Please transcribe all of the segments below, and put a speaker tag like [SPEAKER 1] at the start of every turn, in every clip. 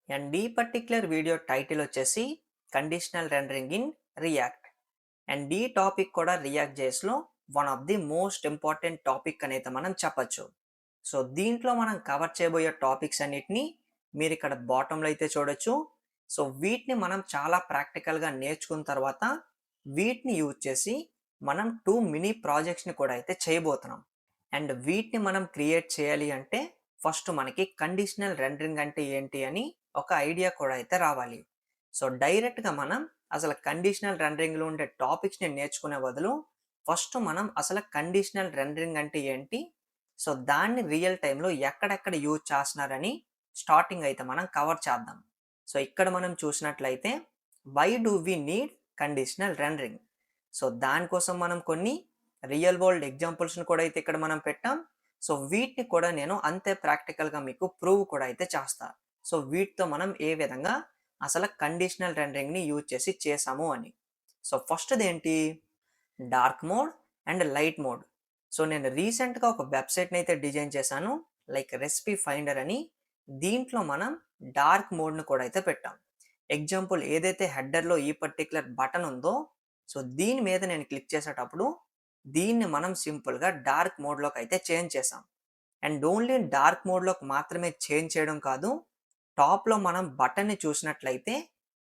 [SPEAKER 1] And ఈ particular video title వచ్చేసి conditional rendering in React. And ఈ టాపిక్ కూడా రియాక్ట్ జేఎస్లో one of the most important topic అనేది మనం చెప్పచ్చు. సో దీంట్లో మనం కవర్ చేయబోయే టాపిక్స్ అన్నిటిని మీరు ఇక్కడ బాటంలో అయితే చూడొచ్చు. సో వీటిని మనం చాలా ప్రాక్టికల్గా నేర్చుకున్న తర్వాత వీటిని యూజ్ చేసి మనం 2 మినీ ప్రాజెక్ట్స్ని కూడా అయితే చేయబోతున్నాం. అండ్ వీటిని మనం క్రియేట్ చేయాలి అంటే ఫస్ట్ మనకి కండిషనల్ రెండరింగ్ అంటే ఏంటి అని ఒక ఐడియా కూడా అయితే రావాలి. సో డైరెక్ట్గా మనం అసలు కండిషనల్ రెండరింగ్లో ఉండే టాపిక్స్ని నేర్చుకునే బదులు ఫస్ట్ మనం అసలు కండిషనల్ రెండరింగ్ అంటే ఏంటి, సో దాన్ని రియల్ టైంలో ఎక్కడెక్కడ యూజ్ చేస్తున్నారని స్టార్టింగ్ అయితే మనం కవర్ చేద్దాం. సో ఇక్కడ మనం చూసినట్లయితే why do we need conditional rendering. So దానికోసం మనం కొన్ని రియల్ వరల్డ్ ఎగ్జాంపుల్స్ని కూడా అయితే ఇక్కడ మనం పెట్టాం. సో వీటిని కూడా నేను అంతే ప్రాక్టికల్గా మీకు ప్రూవ్ కూడా అయితే చేస్తా. సో వీటితో మనం ఏ విధంగా అసలు కండిషనల్ రెండరింగ్ని యూజ్ చేసి చేసాము అని. సో ఫస్ట్ది ఏంటి, dark mode and light mode. So నేను రీసెంట్గా ఒక వెబ్సైట్ని అయితే డిజైన్ చేశాను, లైక్ రెసిపీ ఫైండర్ అని. దీంట్లో మనం డార్క్ మోడ్ను కూడా అయితే పెట్టాం. ఎగ్జాంపుల్ ఏదైతే హెడర్లో ఈ పర్టికులర్ బటన్ ఉందో, సో దీని మీద నేను క్లిక్ చేసేటప్పుడు దీన్ని మనం సింపుల్గా డార్క్ మోడ్లోకి అయితే చేంజ్ చేసాం. అండ్ ఓన్లీ డార్క్ మోడ్లోకి మాత్రమే చేంజ్ చేయడం కాదు, టాప్లో మనం బటన్ని చూసినట్లయితే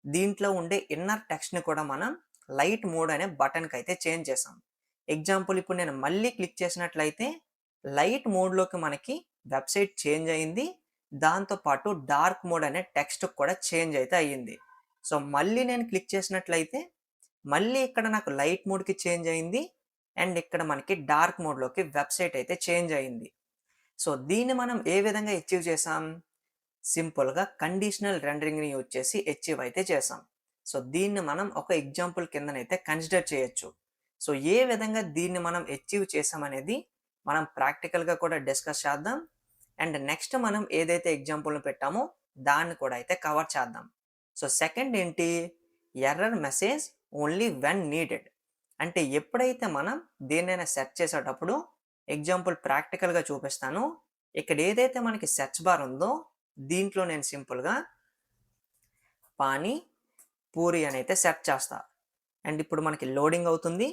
[SPEAKER 1] దీంట్లో ఉండే ఇన్నర్ టెక్స్ట్ని కూడా మనం లైట్ మోడ్ అనే బటన్కి అయితే చేంజ్ చేసాం. ఎగ్జాంపుల్ ఇప్పుడు నేను మళ్ళీ క్లిక్ చేసినట్లయితే లైట్ మోడ్లోకి మనకి వెబ్సైట్ చేంజ్ అయింది, దాంతోపాటు డార్క్ మోడ్ అనే టెక్స్ట్ కూడా చేంజ్ అయితే అయ్యింది. సో మళ్ళీ నేను క్లిక్ చేసినట్లయితే మళ్ళీ ఇక్కడ నాకు లైట్ మోడ్కి చేంజ్ అయింది, అండ్ ఇక్కడ మనకి డార్క్ మోడ్లోకి వెబ్సైట్ అయితే చేంజ్ అయింది. సో దీన్ని మనం ఏ విధంగా అచీవ్ చేసాం, సింపుల్గా కండిషనల్ రెండరింగ్ని యూజ్ చేసి అచీవ్ అయితే చేసాం. సో దీన్ని మనం ఒక ఎగ్జాంపుల్ కిందనైతే కన్సిడర్ చేయొచ్చు. సో ఏ విధంగా దీన్ని మనం అచీవ్ చేసామనేది మనం ప్రాక్టికల్గా కూడా డిస్కస్ చేద్దాం. అండ్ నెక్స్ట్ మనం ఏదైతే ఎగ్జాంపుల్ని పెట్టామో దాన్ని కూడా అయితే కవర్ చేద్దాం. సో సెకండ్ ఏంటి, error message only when needed. అంటే ఎప్పుడైతే మనం దేన్నైనా సెర్చ్ చేసేటప్పుడు, ఎగ్జాంపుల్ ప్రాక్టికల్గా చూపిస్తాను. ఇక్కడ ఏదైతే మనకి సెర్చ్ బార్ ఉందో దీంట్లో నేను సింపుల్గా పానీ పూరి అని అయితే సెర్చ్ చేస్తా. అండ్ ఇప్పుడు మనకి లోడింగ్ అవుతుంది.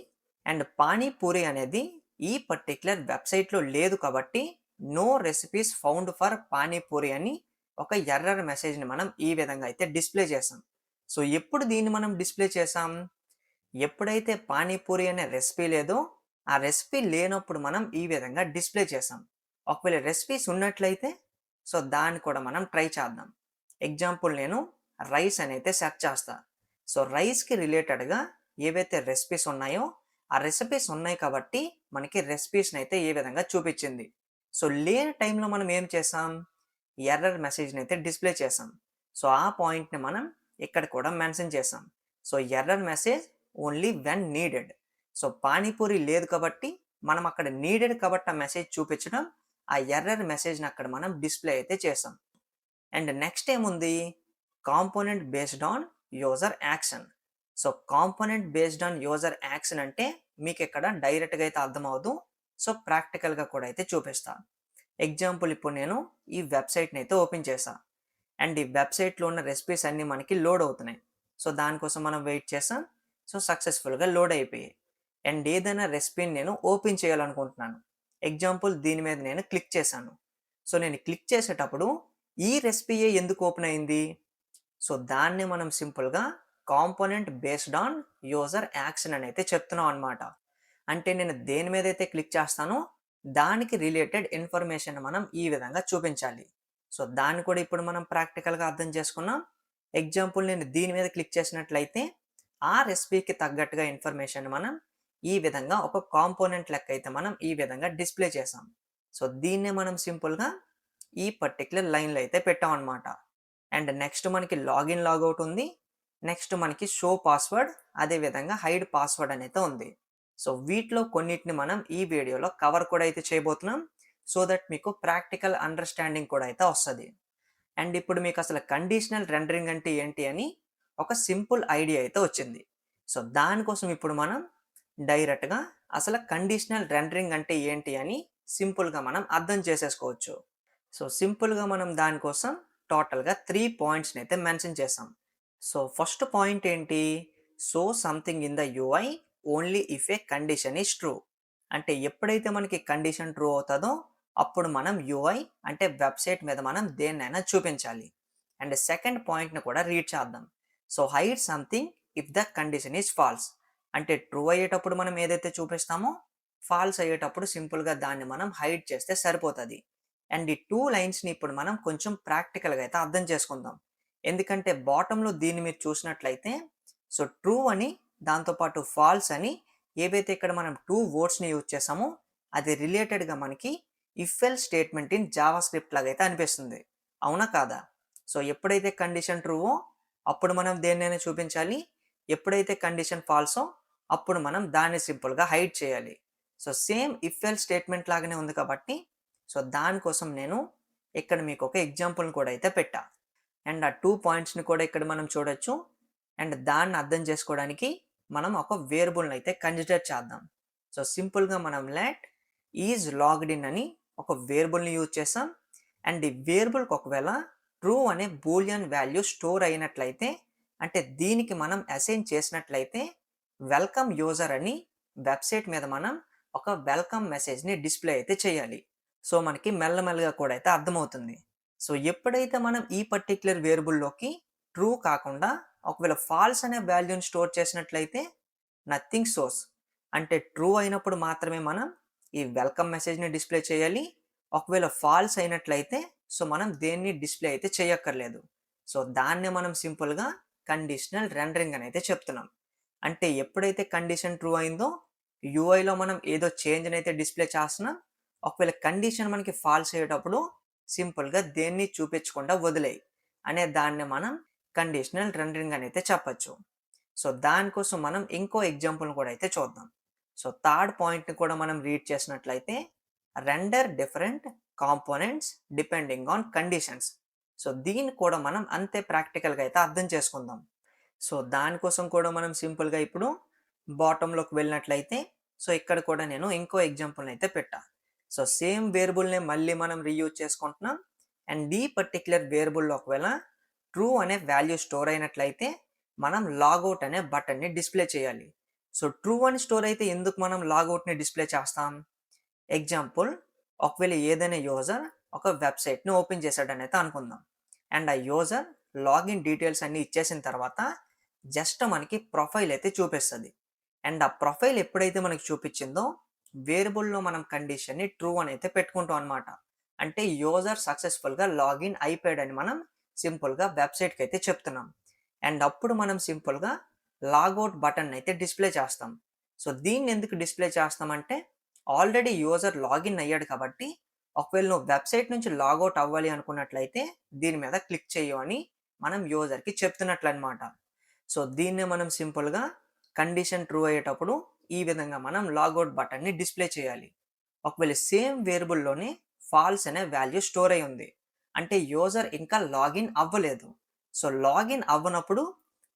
[SPEAKER 1] అండ్ పానీపూరి అనేది ఈ పర్టిక్యులర్ వెబ్సైట్లో లేదు కాబట్టి no recipes found for panipuri అని ఒక ఎర్రర్ మెసేజ్ని మనం ఈ విధంగా అయితే డిస్ప్లే చేసాం. సో ఎప్పుడు దీన్ని మనం డిస్ప్లే చేసాం, ఎప్పుడైతే పానీపూరి అనే రెసిపీ లేదో ఆ రెసిపీ లేనప్పుడు మనం ఈ విధంగా డిస్ప్లే చేసాం. ఒకవేళ రెసిపీస్ ఉన్నట్లయితే సో దాన్ని కూడా మనం ట్రై చేద్దాం. ఎగ్జాంపుల్ నేను రైస్ అని అయితే సెర్చ్ చేస్తా. సో రైస్కి రిలేటెడ్గా ఏవైతే రెసిపీస్ ఉన్నాయో ఆ రెసిపీస్ ఉన్నాయి కాబట్టి మనకి రెసిపీస్ని అయితే ఏ విధంగా చూపించింది. సో లేని టైంలో మనం ఏం చేసాం, ఎర్రర్ మెసేజ్ని అయితే డిస్ప్లే చేసాం. సో ఆ పాయింట్ని మనం ఇక్కడ కూడా మెన్షన్ చేసాం. So error message only when needed. So panipuri లేదు కాబట్టి మనం అక్కడ నీడెడ్ కాబట్టి ఆ మెసేజ్ చూపించడం, ఆ ఎర్రర్ మెసేజ్ని అక్కడ మనం డిస్ప్లే అయితే చేసాం. అండ్ నెక్స్ట్ ఏముంది, component based on user action. So component based on user action అంటే మీకు ఇక్కడ డైరెక్ట్గా అయితే అర్థమవుదు. సో ప్రాక్టికల్గా కూడా అయితే చూపిస్తాను. ఎగ్జాంపుల్ ఇప్పుడు నేను ఈ వెబ్సైట్ని అయితే ఓపెన్ చేసా. అండ్ ఈ వెబ్సైట్లో ఉన్న రెసిపీస్ అన్నీ మనకి లోడ్ అవుతున్నాయి. సో దానికోసం మనం వెయిట్ చేసాం. సో సక్సెస్ఫుల్గా లోడ్ అయిపోయాయి. అండ్ ఏదైనా రెసిపీని నేను ఓపెన్ చేయాలనుకుంటున్నాను. ఎగ్జాంపుల్ దీని మీద నేను క్లిక్ చేశాను. సో నేను క్లిక్ చేసేటప్పుడు ఈ రెసిపీయే ఎందుకు ఓపెన్ అయింది, సో దాన్ని మనం సింపుల్గా component based on user action అని అయితే చెప్తున్నాం అనమాట. అంటే నేను దేని మీద అయితే క్లిక్ చేస్తానో దానికి రిలేటెడ్ ఇన్ఫర్మేషన్ మనం ఈ విధంగా చూపించాలి. సో దాన్ని కూడా ఇప్పుడు మనం ప్రాక్టికల్గా అర్థం చేసుకున్నాం. ఎగ్జాంపుల్ నేను దీని మీద క్లిక్ చేసినట్లయితే ఆ రెసిపీకి తగ్గట్టుగా ఇన్ఫర్మేషన్ మనం ఈ విధంగా ఒక కాంపోనెంట్ లెక్క అయితే మనం ఈ విధంగా డిస్ప్లే చేసాం. సో దీన్నే మనం సింపుల్గా ఈ పర్టిక్యులర్ లైన్లో అయితే పెట్టాం అనమాట. అండ్ నెక్స్ట్ మనకి లాగిన్ లాగౌట్ ఉంది. నెక్స్ట్ మనకి షో పాస్వర్డ్, అదేవిధంగా హైడ్ పాస్వర్డ్ అనేది ఉంది. సో వీటిలో కొన్నిటిని మనం ఈ వీడియోలో కవర్ కూడా అయితే చేయబోతున్నాం, సో దట్ మీకు ప్రాక్టికల్ అండర్స్టాండింగ్ కూడా అయితే వస్తుంది. అండ్ ఇప్పుడు మీకు అసలు కండిషనల్ రెండరింగ్ అంటే ఏంటి అని ఒక సింపుల్ ఐడియా అయితే వచ్చింది. సో దానికోసం ఇప్పుడు మనం డైరెక్ట్గా అసలు కండిషనల్ రెండరింగ్ అంటే ఏంటి అని సింపుల్గా మనం అర్థం చేసేసుకోవచ్చు. సో సింపుల్గా మనం దానికోసం టోటల్‌గా 3 పాయింట్స్‌ని అయితే మెన్షన్ చేసాం. సో, ఫస్ట్ పాయింట్ ఏంటి? Show something in the UI only if A condition is true. అంటే ఎప్పుడైతే మనకి కండిషన్ ట్రూ అవుతదో అప్పుడు మనం యూఐ అంటే వెబ్‌సైట్ మీద మనం దేన్నైనా చూపించాలి. అండ్ సెకండ్ పాయింట్‌ని కూడా రీడ్ చేద్దాం. So, hide something if the condition is false. అంటే ట్రూ అయ్యేటప్పుడు మనం ఏదైతే చూపిస్తామో ఫాల్స్ అయ్యేటప్పుడు సింపుల్‌గా దాన్ని మనం హైడ్ చేస్తే సరిపోతది. అండ్ ఈ 2 లైన్స్‌ని ఇప్పుడు మనం కొంచెం ప్రాక్టికల్‌గా అయితే అర్థం చేసుకుందాం. ఎందుకంటే బాటమ్‌లో దీన్ని మీరు చూసినట్లయితే సో, ట్రూ అని దాంతో పాటు ఫాల్స్ అని ఏవైతే ఇక్కడ మనం 2 వర్డ్స్‌ని యూజ్ చేసామో అది రిలేటెడ్‌గా మనకి if else statement in JavaScript లాగా అయితే అనిపిస్తుంది. అవునా కాదా? సో, ఎప్పుడైతే కండిషన్ ట్రూవో అప్పుడు మనం దేన్నైనా చూపించాలి. ఎప్పుడైతే కండిషన్ ఫాల్సో అప్పుడు మనం దాన్ని సింపుల్‌గా హైడ్ చేయాలి. So, same if else statement లాగానే ఉంది కాబట్టి సో, దానికోసం నేను ఇక్కడ మీకు ఒక ఎగ్జాంపుల్‌ని కూడా అయితే పెట్టా. అండ్ ఆ 2 పాయింట్స్‌ని కూడా ఇక్కడ మనం చూడొచ్చు. అండ్ దాన్ని అర్థం చేసుకోవడానికి మనం ఒక వేరియబుల్‌ని అయితే కన్సిడర్ చేద్దాం. సో, సింపుల్‌గా మనం లెట్ ఈజ్ లాగ్డ్ ఇన్ అని ఒక వేరియబుల్‌ని యూజ్ చేసాం. అండ్ ఈ వేరియబుల్‌కి ఒకవేళ ట్రూ అనే బూలియన్ వాల్యూ స్టోర్ అయినట్లయితే అంటే దీనికి మనం అసైన్ చేసినట్లయితే వెల్కమ్ యూజర్ అని వెబ్‌సైట్ మీద మనం ఒక వెల్కమ్ మెసేజ్‌ని డిస్‌ప్లే అయితే చేయాలి. సో, మనకి మెల్లమెల్లగా కూడా అయితే అర్థమవుతుంది. సో, ఎప్పుడైతే మనం ఈ పర్టిక్యులర్ వేరియబుల్‌లోకి ట్రూ కాకుండా ఒకవేళ ఫాల్స్ అనే వాల్యూని స్టోర్ చేసినట్లయితే నథింగ్ షోస్. అంటే ట్రూ అయినప్పుడు మాత్రమే మనం ఈ వెల్కమ్ మెసేజ్‌ని డిస్‌ప్లే చేయాలి. ఒకవేళ ఫాల్స్ అయినట్లయితే సో, మనం దేన్ని డిస్‌ప్లే అయితే చేయక్కర్లేదు. సో, దాన్నే మనం సింపుల్‌గా కండిషనల్ రెండరింగ్ అని అయితే చెప్తున్నాం. అంటే ఎప్పుడైతే కండిషన్ ట్రూ అయిందో యూఐలో మనం ఏదో చేంజ్‌ని అయితే డిస్‌ప్లే చేస్తున్నాం. ఒకవేళ కండిషన్ మనకి ఫాల్స్ అయ్యేటప్పుడు సింపుల్‌గా దేన్ని చూపించకుండా వదిలేయి అనే దాన్ని మనం కండిషనల్ రెండరింగ్ అని అయితే చెప్పొచ్చు. సో, దానికోసం మనం ఇంకో ఎగ్జాంపుల్‌ని కూడా అయితే చూద్దాం. సో, థర్డ్ పాయింట్‌ని కూడా మనం రీడ్ చేసినట్లయితే render different components depending on conditions. So, దీన్ని కూడా మనం అంతే ప్రాక్టికల్‌గా అయితే అర్థం చేసుకుందాం. సో, దానికోసం కూడా మనం సింపుల్‌గా ఇప్పుడు బాటమ్‌లోకి వెళ్ళినట్లయితే సో, ఇక్కడ కూడా నేను ఇంకో ఎగ్జాంపుల్‌ని అయితే పెట్టా. సో, సేమ్ వేరియబుల్‌నే మళ్ళీ మనం రీయూజ్ చేసుకుంటున్నాం. అండ్ ఈ పర్టిక్యులర్ వేరియబుల్‌లో ఒకవేళ ట్రూ అనే వాల్యూ స్టోర్ అయినట్లయితే మనం లాగౌట్ అనే బటన్‌ని డిస్‌ప్లే చేయాలి. సో, ట్రూ అని స్టోర్ అయితే ఎందుకు మనం లాగౌట్‌ని డిస్‌ప్లే చేస్తాం? ఎగ్జాంపుల్ ఒకవేళ ఏదైనా యూజర్ ఒక వెబ్‌సైట్‌ని ఓపెన్ చేశాడని అయితే అనుకుందాం. అండ్ ఆ యూజర్ లాగిన్ డీటెయిల్స్ అన్నీ ఇచ్చేసిన తర్వాత జస్ట్ మనకి ప్రొఫైల్ అయితే చూపిస్తది. అండ్ ఆ ప్రొఫైల్ ఎప్పుడైతే మనకి చూపించిందో వేరియబుల్‌లో మనం కండిషన్‌ని ట్రూ అని అయితే పెట్టుకుంటాం అన్నమాట. అంటే యూజర్ సక్సెస్‌ఫుల్‌గా లాగిన్ అయిపోయాడని మనం సింపుల్‌గా వెబ్‌సైట్‌కి అయితే చెప్తున్నాం. అండ్ అప్పుడు మనం సింపుల్‌గా లాగౌట్ బటన్ అయితే డిస్‌ప్లే చేస్తాం. సో, దీన్ని ఎందుకు డిస్‌ప్లే చేస్తామంటే ఆల్రెడీ యూజర్ లాగిన్ అయ్యాడు కాబట్టి ఒకవేళ నువ్వు వెబ్‌సైట్ నుంచి లాగౌట్ అవ్వాలి అనుకున్నట్లయితే దీని మీద క్లిక్ చెయ్యు అని మనం యూజర్‌కి చెప్తున్నట్లనమాట. సో, దీన్నే మనం సింపుల్‌గా కండిషన్ ట్రూ అయ్యేటప్పుడు ఈ విధంగా మనం లాగౌట్ బటన్‌ని డిస్‌ప్లే చేయాలి. ఒకవేళ సేమ్ వేరియబుల్‌లోనే ఫాల్స్ అనే వాల్యూ స్టోర్ అయ్యి ఉంది. అంటే యూజర్ ఇంకా లాగిన్ అవ్వలేదు. సో, లాగిన్ అవ్వనప్పుడు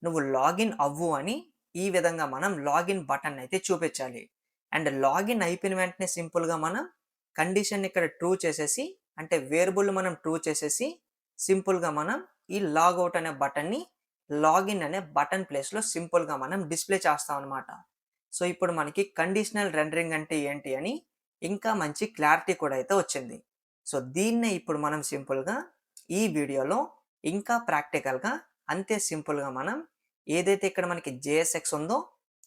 [SPEAKER 1] నువ్వు లాగిన్ అవ్వు అని ఈ విధంగా మనం లాగిన్ బటన్ అయితే చూపించాలి. అండ్ లాగిన్ అయిపోయిన వెంటనే సింపుల్‌గా మనం కండిషన్ ఇక్కడ ట్రూ చేసేసి అంటే వేరియబుల్ మనం ట్రూ చేసేసి సింపుల్‌గా మనం ఈ లాగౌట్ అనే బటన్‌ని లాగిన్ అనే బటన్ ప్లేస్‌లో సింపుల్‌గా మనం డిస్‌ప్లే చేస్తాం అన్నమాట. సో, ఇప్పుడు మనకి కండిషనల్ రెండరింగ్ అంటే ఏంటి అని ఇంకా మంచి క్లారిటీ కూడా అయితే వచ్చింది. సో, దీన్నే ఇప్పుడు మనం సింపుల్‌గా ఈ వీడియోలో ఇంకా ప్రాక్టికల్‌గా అంతే సింపుల్‌గా మనం ఏదైతే ఇక్కడ మనకి జేఎస్ఎక్స్ ఉందో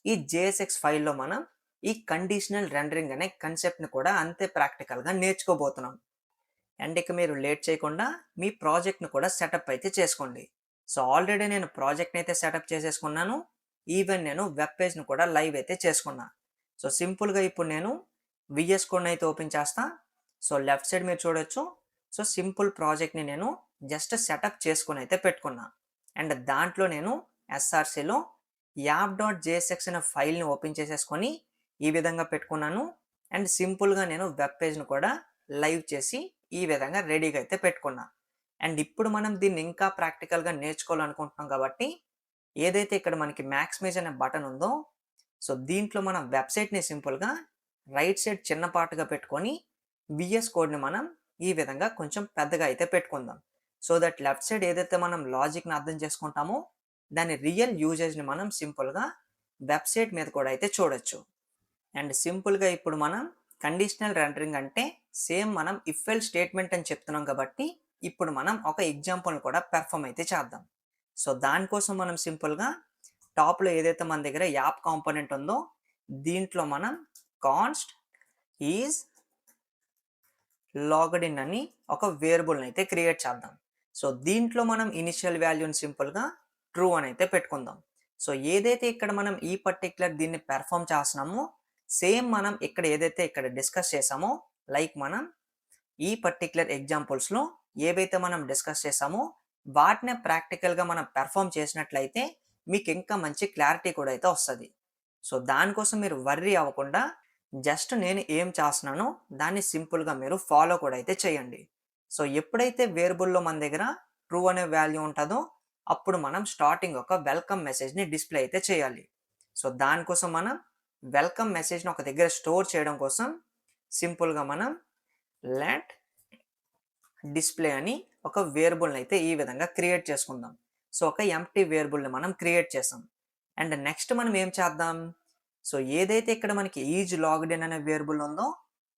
[SPEAKER 1] ఈ జేఎస్ఎక్స్ ఫైల్‌లో మనం ఈ కండిషనల్ రెండరింగ్ అనే కాన్సెప్ట్‌ని కూడా అంతే ప్రాక్టికల్‌గా నేర్చుకోబోతున్నాం. అండ్ ఇక మీరు లేట్ చేయకుండా మీ ప్రాజెక్ట్‌ని కూడా సెటప్ అయితే చేసుకోండి. సో, ఆల్రెడీ నేను ప్రాజెక్ట్‌ని అయితే సెటప్ చేసేసుకున్నాను. ఈవెన్ నేను వెబ్ పేజ్‌ని కూడా లైవ్ అయితే చేసుకున్నా. సో, సింపుల్‌గా ఇప్పుడు నేను వీఎస్ కోడ్‌ని అయితే ఓపెన్ చేస్తా. సో, లెఫ్ట్ సైడ్ మీరు చూడొచ్చు. సో, సింపుల్ ప్రాజెక్ట్‌ని నేను జస్ట్ సెటప్ చేసుకొని అయితే పెట్టుకున్నా. అండ్ దాంట్లో నేను ఎస్ఆర్‌సిలో యాప్.jsx అనే ఫైల్‌ని ఓపెన్ చేసేసుకొని ఈ విధంగా పెట్టుకున్నాను. అండ్ సింపుల్‌గా నేను వెబ్ పేజ్‌ని కూడా లైవ్ చేసి ఈ విధంగా రెడీగా అయితే పెట్టుకున్నా. అండ్ ఇప్పుడు మనం దీన్ని ఇంకా ప్రాక్టికల్‌గా నేర్చుకోవాలనుకుంటున్నాం కాబట్టి ఏదైతే ఇక్కడ మనకి మాక్సిమైజ్ అనే బటన్ ఉందో సో, దీంట్లో మనం వెబ్‌సైట్‌ని సింపుల్‌గా రైట్ సైడ్ చిన్న పార్ట్‌గా పెట్టుకొని వీఎస్ కోడ్‌ని మనం ఈ విధంగా కొంచెం పెద్దగా అయితే పెట్టుకుందాం. సో దట్ లెఫ్ట్ సైడ్ ఏదైతే మనం లాజిక్ని అర్థం చేసుకుంటామో దాని రియల్ యూజేజ్ని మనం సింపుల్గా వెబ్సైట్ మీద కూడా అయితే చూడొచ్చు. అండ్ సింపుల్గా ఇప్పుడు మనం కండిషనల్ రెండరింగ్ అంటే సేమ్ మనం ఇఫ్ ఎల్ స్టేట్మెంట్ అని చెప్తున్నాం కాబట్టి ఇప్పుడు మనం ఒక ఎగ్జాంపుల్ కూడా పెర్ఫామ్ అయితే చేద్దాం. సో దానికోసం మనం సింపుల్గా టాప్లో ఏదైతే మన దగ్గర యాప్ కాంపోనెంట్ ఉందో దీంట్లో మనం కాన్స్ట్ ఈజ్ లాగ్డ్ ఇన్ అని ఒక వేరియబుల్ని అయితే క్రియేట్ చేద్దాం. సో దీంట్లో మనం ఇనిషియల్ వాల్యూని సింపుల్గా ట్రూ అని అయితే పెట్టుకుందాం. సో ఏదైతే ఇక్కడ మనం ఈ పర్టిక్యులర్ దీన్ని పెర్ఫామ్ చేస్తున్నామో సేమ్ మనం ఇక్కడ ఏదైతే ఇక్కడ డిస్కస్ చేసామో లైక్ మనం ఈ పర్టిక్యులర్ ఎగ్జాంపుల్స్లో ఏవైతే మనం డిస్కస్ చేసామో వాటినే ప్రాక్టికల్గా మనం పెర్ఫామ్ చేసినట్లయితే మీకు ఇంకా మంచి క్లారిటీ కూడా అయితే వస్తుంది. సో దానికోసం మీరు వర్రీ అవ్వకుండా జస్ట్ నేను ఏం చేస్తున్నానో దాన్ని సింపుల్గా మీరు ఫాలో కూడా అయితే చేయండి. సో ఎప్పుడైతే వేరియబుల్లో మన దగ్గర ట్రూ అనే వాల్యూ ఉంటుందో అప్పుడు మనం స్టార్టింగ్ ఒక వెల్కమ్ మెసేజ్ని డిస్ప్లే అయితే చేయాలి. సో దానికోసం మనం వెల్కమ్ మెసేజ్ని ఒక దగ్గర స్టోర్ చేయడం కోసం సింపుల్గా మనం లెట్ డిస్ప్లే అని ఒక వేరియబుల్ని అయితే ఈ విధంగా క్రియేట్ చేసుకుందాం. సో ఒక ఎంప్టీ వేరియబుల్ని మనం క్రియేట్ చేసాం. అండ్ నెక్స్ట్ మనం ఏం చేద్దాం, సో ఏదైతే ఇక్కడ మనకి ఈజ్ లాగ్డ్ ఇన్ అనే వేరియబుల్ ఉందో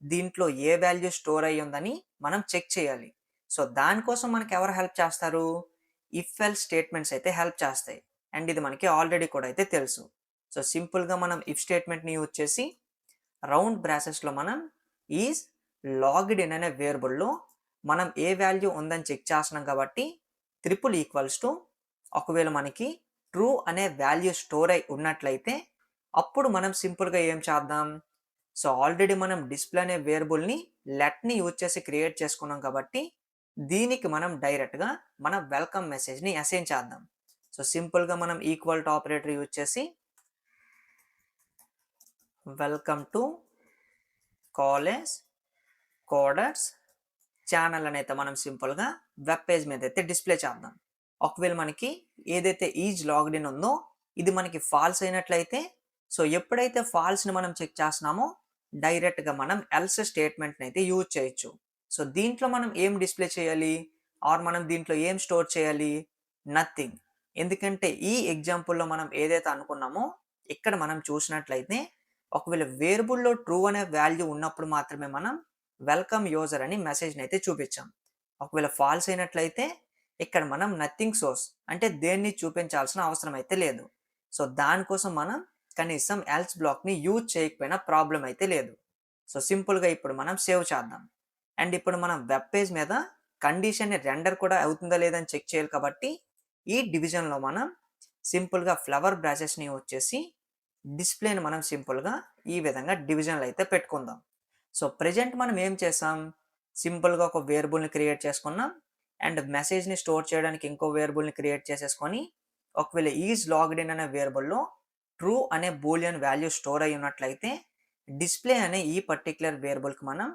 [SPEAKER 1] దీంట్లో ఏ వాల్యూ స్టోర్ అయ్యి ఉందని మనం చెక్ చేయాలి. సో దానికోసం మనకి ఎవరు హెల్ప్ చేస్తారు, ఇఫ్ ఎల్ స్టేట్మెంట్స్ అయితే హెల్ప్ చేస్తాయి. అండ్ ఇది మనకి ఆల్రెడీ కూడా అయితే తెలుసు. సో సింపుల్గా మనం ఇఫ్ స్టేట్మెంట్ని యూజ్ చేసి రౌండ్ బ్రాసెస్లో మనం ఈజ్ లాగ్డ్ ఇన్ అనే వేరియబుల్లో మనం ఏ వాల్యూ ఉందని చెక్ చేస్తున్నాం కాబట్టి ట్రిపుల్ ఈక్వల్స్ టు ఒకవేళ మనకి ట్రూ అనే వాల్యూ స్టోర్ అయి ఉన్నట్లయితే అప్పుడు మనం సింపుల్గా ఏం చేద్దాం, సో ఆల్రెడీ మనం డిస్ప్లే అనే వేరియబుల్ని లెట్ని యూజ్ చేసి క్రియేట్ చేసుకున్నాం కాబట్టి దీనికి మనం డైరెక్ట్గా మన వెల్కమ్ మెసేజ్ని అసైన్ చేద్దాం. సో సింపుల్గా మనం ఈక్వల్ టు ఆపరేటర్ యూజ్ చేసి welcome to college coders channel అని అయితే మనం సింపుల్గా వెబ్ పేజ్ మీద అయితే డిస్ప్లే చేద్దాం. ఒకవేళ మనకి ఏదైతే ఈజ్ లాగ్డ్ ఇన్ ఉందో ఇది మనకి ఫాల్స్ అయినట్లయితే సో ఎప్పుడైతే ఫాల్స్ని మనం చెక్ చేస్తున్నామో డైరెక్ట్గా మనం ఎల్స్ స్టేట్మెంట్ని అయితే యూజ్ చేయొచ్చు. సో దీంట్లో మనం ఏం డిస్ప్లే చేయాలి ఆర్ మనం దీంట్లో ఏం స్టోర్ చేయాలి, నథింగ్. ఎందుకంటే ఈ ఎగ్జాంపుల్లో మనం ఏదైతే అనుకున్నామో ఇక్కడ మనం చూసినట్లయితే ఒకవేళ వేరియబుల్లో ట్రూ అనే వాల్యూ ఉన్నప్పుడు మాత్రమే మనం వెల్కమ్ యూజర్ అని మెసేజ్ని అయితే చూపించాం. ఒకవేళ ఫాల్స్ అయినట్లయితే ఇక్కడ మనం నథింగ్ సోర్స్ అంటే దేన్ని చూపించాల్సిన అవసరం అయితే లేదు. సో దానికోసం మనం కనీసం ఎల్స్ బ్లాక్ని యూజ్ చేయకపోయినా ప్రాబ్లం అయితే లేదు. సో సింపుల్గా ఇప్పుడు మనం సేవ్ చేద్దాం. అండ్ ఇప్పుడు మనం వెబ్ పేజ్ మీద కండిషన్ని రెండర్ కూడా అవుతుందా లేదని చెక్ చేయాలి కాబట్టి ఈ డివిజన్లో మనం సింపుల్గా ఫ్లవర్ బ్రాసెస్ని యూజ్ చేసి డిస్ప్లేని మనం సింపుల్గా ఈ విధంగా డివిజన్లో అయితే పెట్టుకుందాం. సో ప్రజెంట్ మనం ఏం చేసాం, సింపుల్గా ఒక వేరియబుల్ని క్రియేట్ చేసుకున్నాం అండ్ మెసేజ్ని స్టోర్ చేయడానికి ఇంకో వేరియబుల్ని క్రియేట్ చేసేసుకొని ఒకవేళ ఈజ్ లాగ్డ్ ఇన్ అనే వేరియబుల్లో ట్రూ అనే బూలియన్ వాల్యూ స్టోర్ అయి ఉన్నట్లయితే డిస్ప్లే అనే ఈ పర్టిక్యులర్ వేరియబుల్కి మనం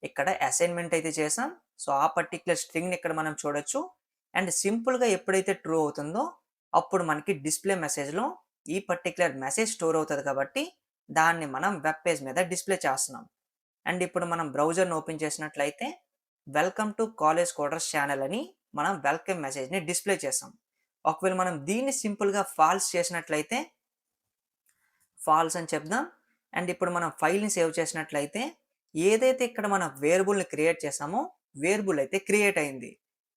[SPEAKER 1] ఇక్కడ అసైన్మెంట్ అయితే చేసాం. సో ఆ పర్టిక్యులర్ స్ట్రింగ్ని ఇక్కడ మనం చూడొచ్చు. అండ్ సింపుల్గా ఎప్పుడైతే ట్రూ అవుతుందో అప్పుడు మనకి డిస్ప్లే మెసేజ్లో ఈ పర్టిక్యులర్ మెసేజ్ స్టోర్ అవుతుంది కాబట్టి దాన్ని మనం వెబ్ పేజ్ మీద డిస్ప్లే చేస్తున్నాం. అండ్ ఇప్పుడు మనం బ్రౌజర్ని ఓపెన్ చేసినట్లయితే welcome to college coders channel అని మనం వెల్కమ్ మెసేజ్ని డిస్ప్లే చేసాం. ఒకవేళ మనం దీన్ని సింపుల్గా ఫాల్స్ చేసినట్లయితే ఫాల్స్ అని చెప్దాం. అండ్ ఇప్పుడు మనం ఫైల్ని సేవ్ చేసినట్లయితే ఏదైతే ఇక్కడ మనం వేరియబుల్ని క్రియేట్ చేసామో వేరియబుల్ అయితే క్రియేట్ అయింది,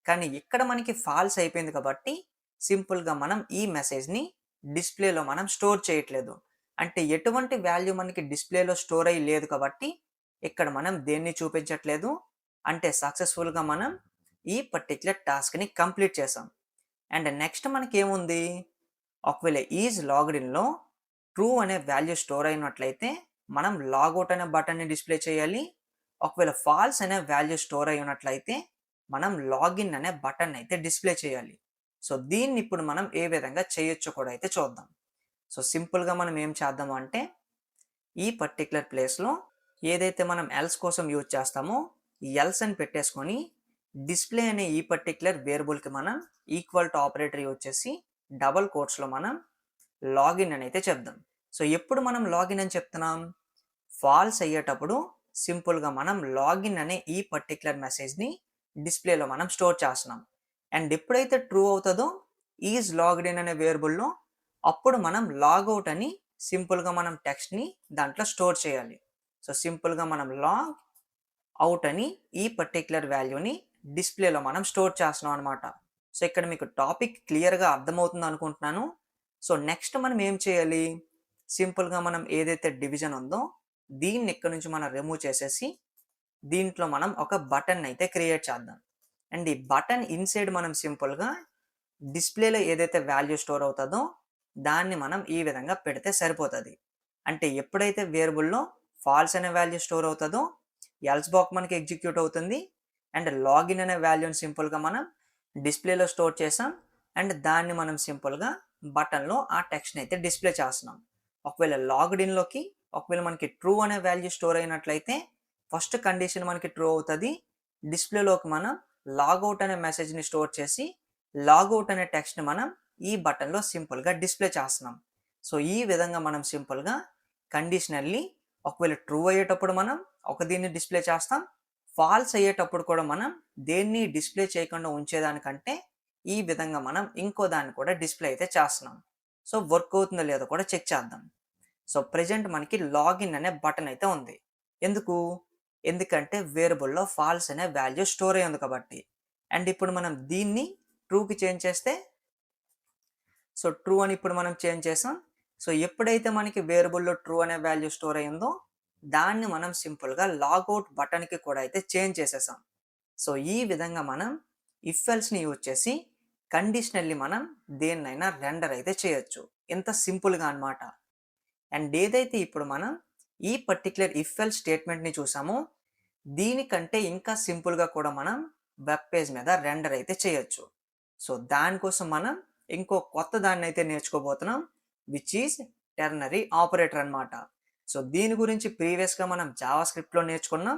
[SPEAKER 1] కానీ ఇక్కడ మనకి ఫాల్స్ అయిపోయింది కాబట్టి సింపుల్గా మనం ఈ మెసేజ్ని డిస్ప్లేలో మనం స్టోర్ చేయట్లేదు. అంటే ఎటువంటి వాల్యూ మనకి డిస్ప్లేలో స్టోర్ అయ్యి లేదు కాబట్టి ఇక్కడ మనం దేన్ని చూపించట్లేదు. అంటే సక్సెస్ఫుల్గా మనం ఈ పర్టిక్యులర్ టాస్క్ని కంప్లీట్ చేసాం. అండ్ నెక్స్ట్ మనకి ఏముంది, ఒకవేళ ఈజ్ లాగ్డ్ ఇన్లో ట్రూ అనే వాల్యూ స్టోర్ అయినట్లయితే మనం లాగౌట్ అనే బటన్ని డిస్ప్లే చేయాలి. ఒకవేళ ఫాల్స్ అనే వాల్యూ స్టోర్ అయి ఉన్నట్లయితే మనం లాగిన్ అనే బటన్ అయితే డిస్ప్లే చేయాలి. సో దీన్ని ఇప్పుడు మనం ఏ విధంగా చేయొచ్చో కూడా అయితే చూద్దాం. సో సింపుల్గా మనం ఏం చేద్దాము అంటే ఈ పర్టిక్యులర్ ప్లేస్లో ఏదైతే మనం ఎల్స్ కోసం యూజ్ చేస్తామో ఈ ఎల్స్ అని పెట్టేసుకొని డిస్ప్లే అనే ఈ పర్టిక్యులర్ వేరియబుల్కి మనం ఈక్వల్ టు ఆపరేటర్ యూజ్ చేసి డబల్ కోట్స్లో మనం లాగిన్ అని అయితే చెప్దాం. సో ఎప్పుడు మనం లాగిన్ అని చెప్తున్నాం, ఫాల్స్ అయ్యేటప్పుడు సింపుల్గా మనం లాగిన్ అనే ఈ పర్టిక్యులర్ మెసేజ్ని డిస్ప్లేలో మనం స్టోర్ చేస్తున్నాం. అండ్ ఎప్పుడైతే ట్రూ అవుతుందో ఈజ్ లాగ్డ్ ఇన్ అనే వేరియబుల్లో అప్పుడు మనం లాగౌట్ అని సింపుల్గా మనం టెక్స్ట్ని దాంట్లో స్టోర్ చేయాలి. సో సింపుల్గా మనం లాగ్ అవుట్ అని ఈ పర్టిక్యులర్ వాల్యూని డిస్ప్లేలో మనం స్టోర్ చేస్తున్నాం అనమాట. సో ఇక్కడ మీకు టాపిక్ క్లియర్గా అర్థమవుతుంది అనుకుంటున్నాను. సో నెక్స్ట్ మనం ఏం చేయాలి, సింపుల్గా మనం ఏదైతే డివిజన్ ఉందో దీన్ని ఇక్కడ నుంచి మనం రిమూవ్ చేసేసి దీంట్లో మనం ఒక బటన్ అయితే క్రియేట్ చేద్దాం. అండ్ ఈ బటన్ ఇన్సైడ్ మనం సింపుల్గా డిస్ప్లేలో ఏదైతే వాల్యూ స్టోర్ అవుతుందో దాన్ని మనం ఈ విధంగా పెడితే సరిపోతుంది. అంటే ఎప్పుడైతే వేరియబుల్లో ఫాల్స్ అనే వాల్యూ స్టోర్ అవుతుందో ఎల్స్ బాక్ మనకి ఎగ్జిక్యూట్ అవుతుంది. అండ్ లాగిన్ అనే వాల్యూని సింపుల్గా మనం డిస్ప్లేలో స్టోర్ చేసాం. అండ్ దాన్ని మనం సింపుల్గా బటన్లో ఆ టెక్స్ట్ని అయితే డిస్ప్లే చేస్తున్నాం. ఒకవేళ లాగ్డ్ ఇన్లోకి ఒకవేళ మనకి ట్రూ అనే వాల్యూ స్టోర్ అయినట్లయితే ఫస్ట్ కండిషన్ మనకి ట్రూ అవుతుంది. డిస్ప్లేలోకి మనం లాగౌట్ అనే మెసేజ్ని స్టోర్ చేసి లాగౌట్ అనే టెక్స్ట్ని మనం ఈ బటన్లో సింపుల్గా డిస్ప్లే చేస్తున్నాం. సో ఈ విధంగా మనం సింపుల్గా కండిషనల్లీ ఒకవేళ ట్రూ అయ్యేటప్పుడు మనం ఒక దీన్ని డిస్ప్లే చేస్తాం, ఫాల్స్ అయ్యేటప్పుడు కూడా మనం దేన్ని డిస్ప్లే చేయకుండా ఉంచేదానికంటే ఈ విధంగా మనం ఇంకో దాన్ని కూడా డిస్ప్లే అయితే చేస్తున్నాం. సో వర్క్ అవుతుందో లేదో కూడా చెక్ చేద్దాం. సో ప్రెజెంట్ మనకి లాగిన్ అనే బటన్ అయితే ఉంది. ఎందుకంటే వేరియబుల్లో ఫాల్స్ అనే వాల్యూ స్టోర్ అయ్యింది కాబట్టి. అండ్ ఇప్పుడు మనం దీన్ని ట్రూకి చేంజ్ చేస్తే సో ట్రూ అని ఇప్పుడు మనం చేంజ్ చేసాం. సో ఎప్పుడైతే మనకి వేరియబుల్లో ట్రూ అనే వాల్యూ స్టోర్ అయ్యిందో దాన్ని మనం సింపుల్గా లాగౌట్ బటన్కి కూడా అయితే చేంజ్ చేసేసాం. సో ఈ విధంగా మనం ఇఫ్ ఎల్స్ని యూజ్ చేసి కండిషనల్లీ మనం దేన్నైనా రెండర్ అయితే చేయొచ్చు. ఇంత సింపుల్గా అనమాట. అండ్ ఏదైతే ఇప్పుడు మనం ఈ పర్టిక్యులర్ ఇఫ్ ఎల్స్ స్టేట్మెంట్ని చూసామో దీనికంటే ఇంకా సింపుల్గా కూడా మనం వెబ్ పేజ్ మీద రెండర్ అయితే చేయొచ్చు. సో దానికోసం మనం ఇంకో కొత్త దాన్ని అయితే నేర్చుకోబోతున్నాం, విచ్ ఈజ్ టెర్నరీ ఆపరేటర్ అనమాట. సో దీని గురించి ప్రీవియస్గా మనం జావా స్క్రిప్ట్లో నేర్చుకున్నాం,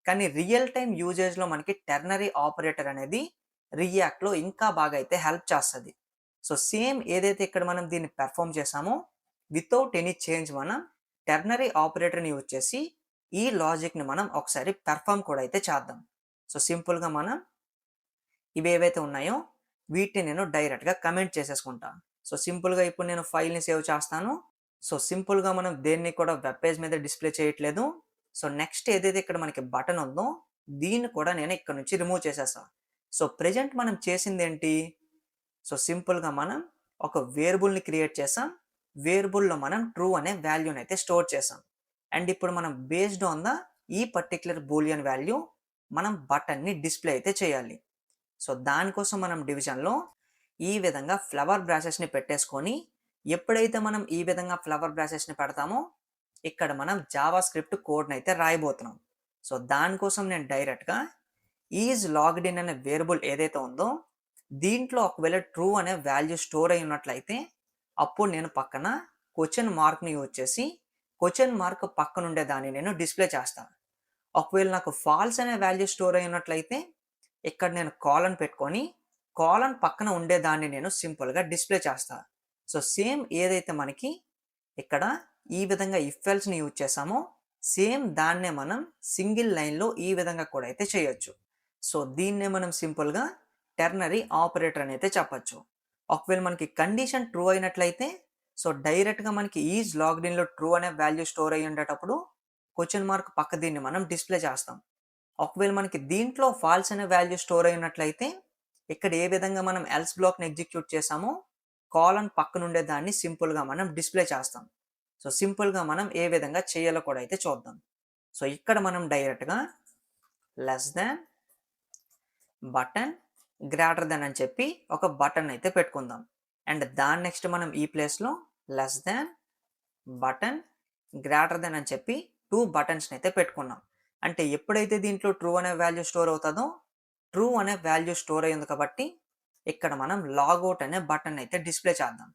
[SPEAKER 1] కానీ రియల్ టైం యూజేజ్లో మనకి టెర్నరీ ఆపరేటర్ అనేది రియాక్ట్లో ఇంకా బాగా అయితే హెల్ప్ చేస్తుంది. సో సేమ్ ఏదైతే ఇక్కడ మనం దీన్ని పెర్ఫామ్ చేసామో వితౌట్ ఎనీ చేంజ్ మనం టెర్నరీ ఆపరేటర్ని యూజ్ చేసి ఈ లాజిక్ని మనం ఒకసారి పెర్ఫామ్ కూడా అయితే చేద్దాం. సో సింపుల్గా మనం ఇవి ఏవైతే ఉన్నాయో వీటిని నేను డైరెక్ట్గా కమెంట్ చేసేసుకుంటాను. సో సింపుల్గా ఇప్పుడు నేను ఫైల్ని సేవ్ చేస్తాను. సో సింపుల్గా మనం దేన్ని కూడా వెబ్ పేజ్ మీద డిస్ప్లే చేయట్లేదు. సో నెక్స్ట్ ఏదైతే ఇక్కడ మనకి బటన్ ఉందో దీన్ని కూడా నేను ఇక్కడ నుంచి రిమూవ్ చేసేస్తాను. సో ప్రెజెంట్ మనం చేసింది ఏంటి, సో సింపుల్గా మనం ఒక వేరియబుల్ని క్రియేట్ చేసాం, వేరియబుల్లో మనం ట్రూ అనే వాల్యూని అయితే స్టోర్ చేసాం. అండ్ ఇప్పుడు మనం బేస్డ్ ఆన్ ద ఈ పర్టిక్యులర్ బూలియన్ వాల్యూ మనం బటన్ని డిస్ప్లే అయితే చేయాలి. సో దానికోసం మనం డివిజన్లో ఈ విధంగా ఫ్లవర్ బ్రాసెస్ని పెట్టేసుకొని ఎప్పుడైతే మనం ఈ విధంగా ఫ్లవర్ బ్రాసెస్ని పెడతామో ఇక్కడ మనం జావా స్క్రిప్ట్ కోడ్ని అయితే రాయబోతున్నాం. సో దానికోసం నేను డైరెక్ట్గా ఈజ్ లాగ్డ్ ఇన్ అనే వేరియబుల్ ఏదైతే ఉందో దీంట్లో ఒకవేళ ట్రూ అనే వాల్యూ స్టోర్ అయి ఉన్నట్లయితే అప్పుడు నేను పక్కన క్వశ్చన్ మార్క్ని యూజ్ చేసి క్వశ్చన్ మార్క్ పక్కన ఉండే దాన్ని నేను డిస్ప్లే చేస్తాను. ఒకవేళ నాకు ఫాల్స్ అనే వాల్యూ స్టోర్ అయి ఉన్నట్లయితే ఇక్కడ నేను కాలన్ పెట్టుకొని కాలన్ పక్కన ఉండేదాన్ని నేను సింపుల్గా డిస్ప్లే చేస్తాను. సో సేమ్ ఏదైతే మనకి ఇక్కడ ఈ విధంగా ఇఫ్ ఎల్స్ని యూజ్ చేసామో సేమ్ దాన్నే మనం సింగిల్ లైన్లో ఈ విధంగా కూడా అయితే చేయొచ్చు. సో దీన్నే మనం సింపుల్గా టెర్నరీ ఆపరేటర్ అని అయితే చెప్పచ్చు. ఒకవేళ మనకి కండిషన్ ట్రూ అయినట్లయితే సో డైరెక్ట్గా మనకి ఈజ్ లాగ్డ్ ఇన్లో ట్రూ అనే వాల్యూ స్టోర్ అయ్యి ఉండేటప్పుడు క్వశ్చన్ మార్క్ పక్క దీన్ని మనం డిస్ప్లే చేస్తాం. ఒకవేళ మనకి దీంట్లో ఫాల్స్ అనే వాల్యూ స్టోర్ అయినట్లయితే ఇక్కడ ఏ విధంగా మనం ఎల్స్ బ్లాక్ని ఎగ్జిక్యూట్ చేసామో కాలన్ పక్కన ఉండే దాన్ని సింపుల్గా మనం డిస్ప్లే చేస్తాం. సో సింపుల్గా మనం ఏ విధంగా చేయాలో కూడా అయితే చూద్దాం. సో ఇక్కడ మనం డైరెక్ట్గా less than button greater than అని చెప్పి ఒక బటన్ అయితే పెట్టుకుందాం. అండ్ దాని నెక్స్ట్ మనం ఈ ప్లేస్లో less than button greater than అని చెప్పి 2 బటన్స్ని అయితే పెట్టుకున్నాం. అంటే ఎప్పుడైతే దీంట్లో ట్రూ అనే వాల్యూ స్టోర్ అవుతుందో ట్రూ అనే వాల్యూ స్టోర్ అయ్యింది కాబట్టి ఇక్కడ మనం లాగౌట్ అనే బటన్ అయితే డిస్ప్లే చేద్దాం.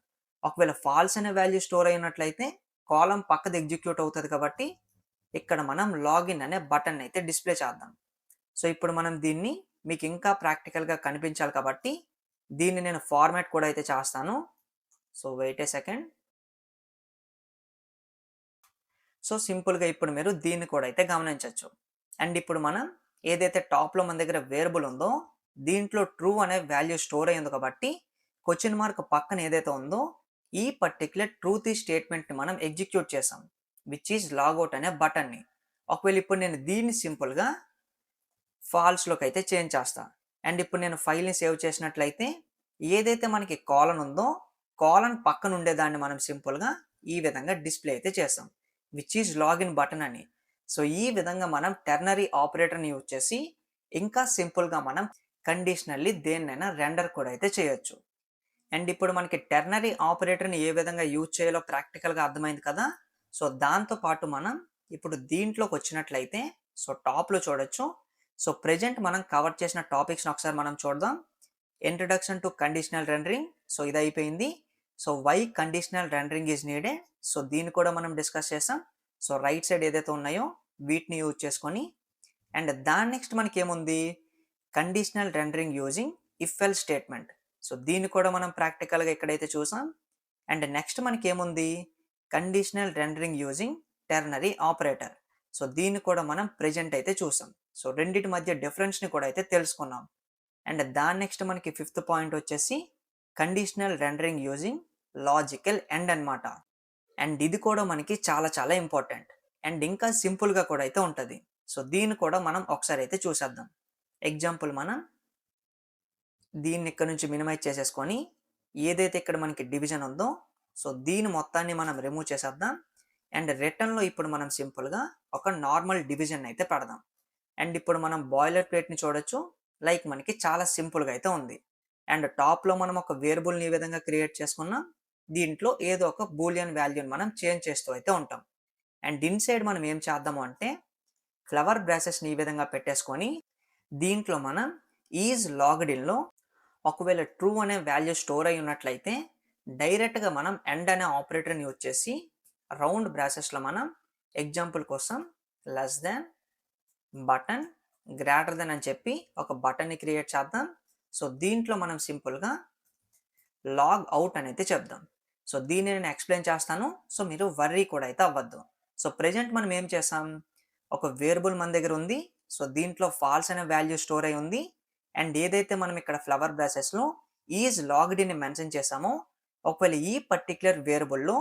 [SPEAKER 1] ఒకవేళ ఫాల్స్ అనే వాల్యూ స్టోర్ అయినట్లయితే కాలం పక్కది ఎగ్జిక్యూట్ అవుతుంది కాబట్టి ఇక్కడ మనం లాగిన్ అనే బటన్ అయితే డిస్ప్లే చేద్దాం. సో ఇప్పుడు మనం దీన్ని మీకు ఇంకా ప్రాక్టికల్గా కనిపించాలి కాబట్టి దీన్ని నేను ఫార్మాట్ కూడా అయితే చేస్తాను. సో వెయిట్ ఏ సెకండ్. సో సింపుల్గా ఇప్పుడు మీరు దీన్ని కూడా అయితే గమనించవచ్చు. అండ్ ఇప్పుడు మనం ఏదైతే టాప్లో మన దగ్గర వేరియబుల్ ఉందో దీంట్లో ట్రూ అనే వాల్యూ స్టోర్ అయ్యింది కాబట్టి క్వశ్చన్ మార్క్ పక్కన ఏదైతే ఉందో ఈ పర్టిక్యులర్ ట్రూత్ ఈ స్టేట్మెంట్ని మనం ఎగ్జిక్యూట్ చేసాం, విచ్ ఈజ్ లాగౌట్ అనే బటన్ని. ఒకవేళ ఇప్పుడు నేను దీన్ని సింపుల్గా ఫాల్స్లోకి అయితే చేంజ్ చేస్తా. అండ్ ఇప్పుడు నేను ఫైల్ని సేవ్ చేసినట్లయితే ఏదైతే మనకి కాలన్ ఉందో కాలన్ పక్కన ఉండేదాన్ని మనం సింపుల్గా ఈ విధంగా డిస్ప్లే అయితే చేస్తాం, విచ్ ఈజ్ లాగిన్ బటన్ అని. సో ఈ విధంగా మనం టెర్నరీ ఆపరేటర్ని యూజ్ చేసి ఇంకా సింపుల్గా మనం కండిషనల్లీ దేన్నైనా రెండర్ కూడా అయితే చేయొచ్చు. అండ్ ఇప్పుడు మనకి టెర్నరీ ఆపరేటర్ని ఏ విధంగా యూజ్ చేయాలో ప్రాక్టికల్గా అర్థమైంది కదా. సో దాంతో పాటు మనం ఇప్పుడు దీంట్లోకి వచ్చినట్లయితే సో టాప్లో చూడొచ్చు. సో ప్రెజెంట్ మనం కవర్ చేసిన టాపిక్స్ని ఒకసారి మనం చూద్దాం. Introduction to conditional rendering, so ఇది అయిపోయింది. So why conditional rendering is needed, so దీన్ని కూడా మనం డిస్కస్ చేసాం. సో రైట్ సైడ్ ఏదైతే ఉన్నాయో వీటిని యూజ్ చేసుకొని అండ్ దాని నెక్స్ట్ మనకి ఏముంది, conditional rendering using if L statement. So దీన్ని కూడా మనం ప్రాక్టికల్గా ఎక్కడైతే చూసాం. అండ్ నెక్స్ట్ మనకి ఏముంది, conditional rendering using ternary operator. So దీన్ని కూడా మనం ప్రెజెంట్ అయితే చూసాం. సో రెండింటి మధ్య డిఫరెన్స్ని కూడా అయితే తెలుసుకున్నాం. అండ్ దాని నెక్స్ట్ మనకి ఫిఫ్త్ పాయింట్ వచ్చేసి conditional rendering using logical end అన్నమాట. అండ్ ఇది కూడా మనకి చాలా చాలా ఇంపార్టెంట్ అండ్ ఇంకా సింపుల్గా కూడా అయితే ఉంటుంది. సో దీన్ని కూడా మనం ఒకసారి అయితే చూసేద్దాం. ఎగ్జాంపుల్ మనం దీన్ని ఇక్కడ నుంచి మినిమైజ్ చేసేసుకొని ఏదైతే ఇక్కడ మనకి డివిజన్ ఉందో సో దీని మొత్తాన్ని మనం రిమూవ్ చేసేద్దాం. అండ్ రిటర్న్లో ఇప్పుడు మనం సింపుల్గా ఒక నార్మల్ డివిజన్ అయితే పెడదాం. అండ్ ఇప్పుడు మనం బాయిలర్ ప్లేట్ని చూడొచ్చు, లైక్ మనకి చాలా సింపుల్గా అయితే ఉంది. అండ్ టాప్లో మనం ఒక వేరియబుల్ని ఈ విధంగా క్రియేట్ చేసుకున్నాం, దీంట్లో ఏదో ఒక బూలియన్ వాల్యూని మనం చేంజ్ చేస్తూ అయితే ఉంటాం. అండ్ ఇన్సైడ్ మనం ఏం చేద్దాము అంటే ఫ్లవర్ బ్రాసెస్ని ఈ విధంగా పెట్టేసుకొని దీంట్లో మనం ఈజ్ లాగ్డ్ ఇన్లో ఒకవేళ ట్రూ అనే వాల్యూ స్టోర్ అయి ఉన్నట్లయితే డైరెక్ట్గా మనం ఎండ్ అనే ఆపరేటర్ని యూజ్ చేసి రౌండ్ బ్రాసెస్లో మనం ఎగ్జాంపుల్ కోసం less than button greater than అని చెప్పి ఒక బటన్ని క్రియేట్ చేద్దాం. సో దీంట్లో మనం సింపుల్గా లాగ్ అవుట్ అని అయితే చెప్దాం. సో దీన్ని నేను ఎక్స్ప్లెయిన్ చేస్తాను, సో మీరు వర్రీ కూడా అయితే అవ్వద్దు. సో ప్రెజెంట్ మనం ఏం చేసాం, ఒక వేరియబుల్ మన దగ్గర ఉంది. సో దీంట్లో ఫాల్స్ అనే వాల్యూ స్టోర్ అయి ఉంది. అండ్ ఏదైతే మనం ఇక్కడ ఫ్లవర్ బ్రాసెస్లో ఈజ్ లాగ్డ్ ఇన్ మెన్షన్ చేసామో ఒకవేళ ఈ పర్టిక్యులర్ వేరియబుల్లో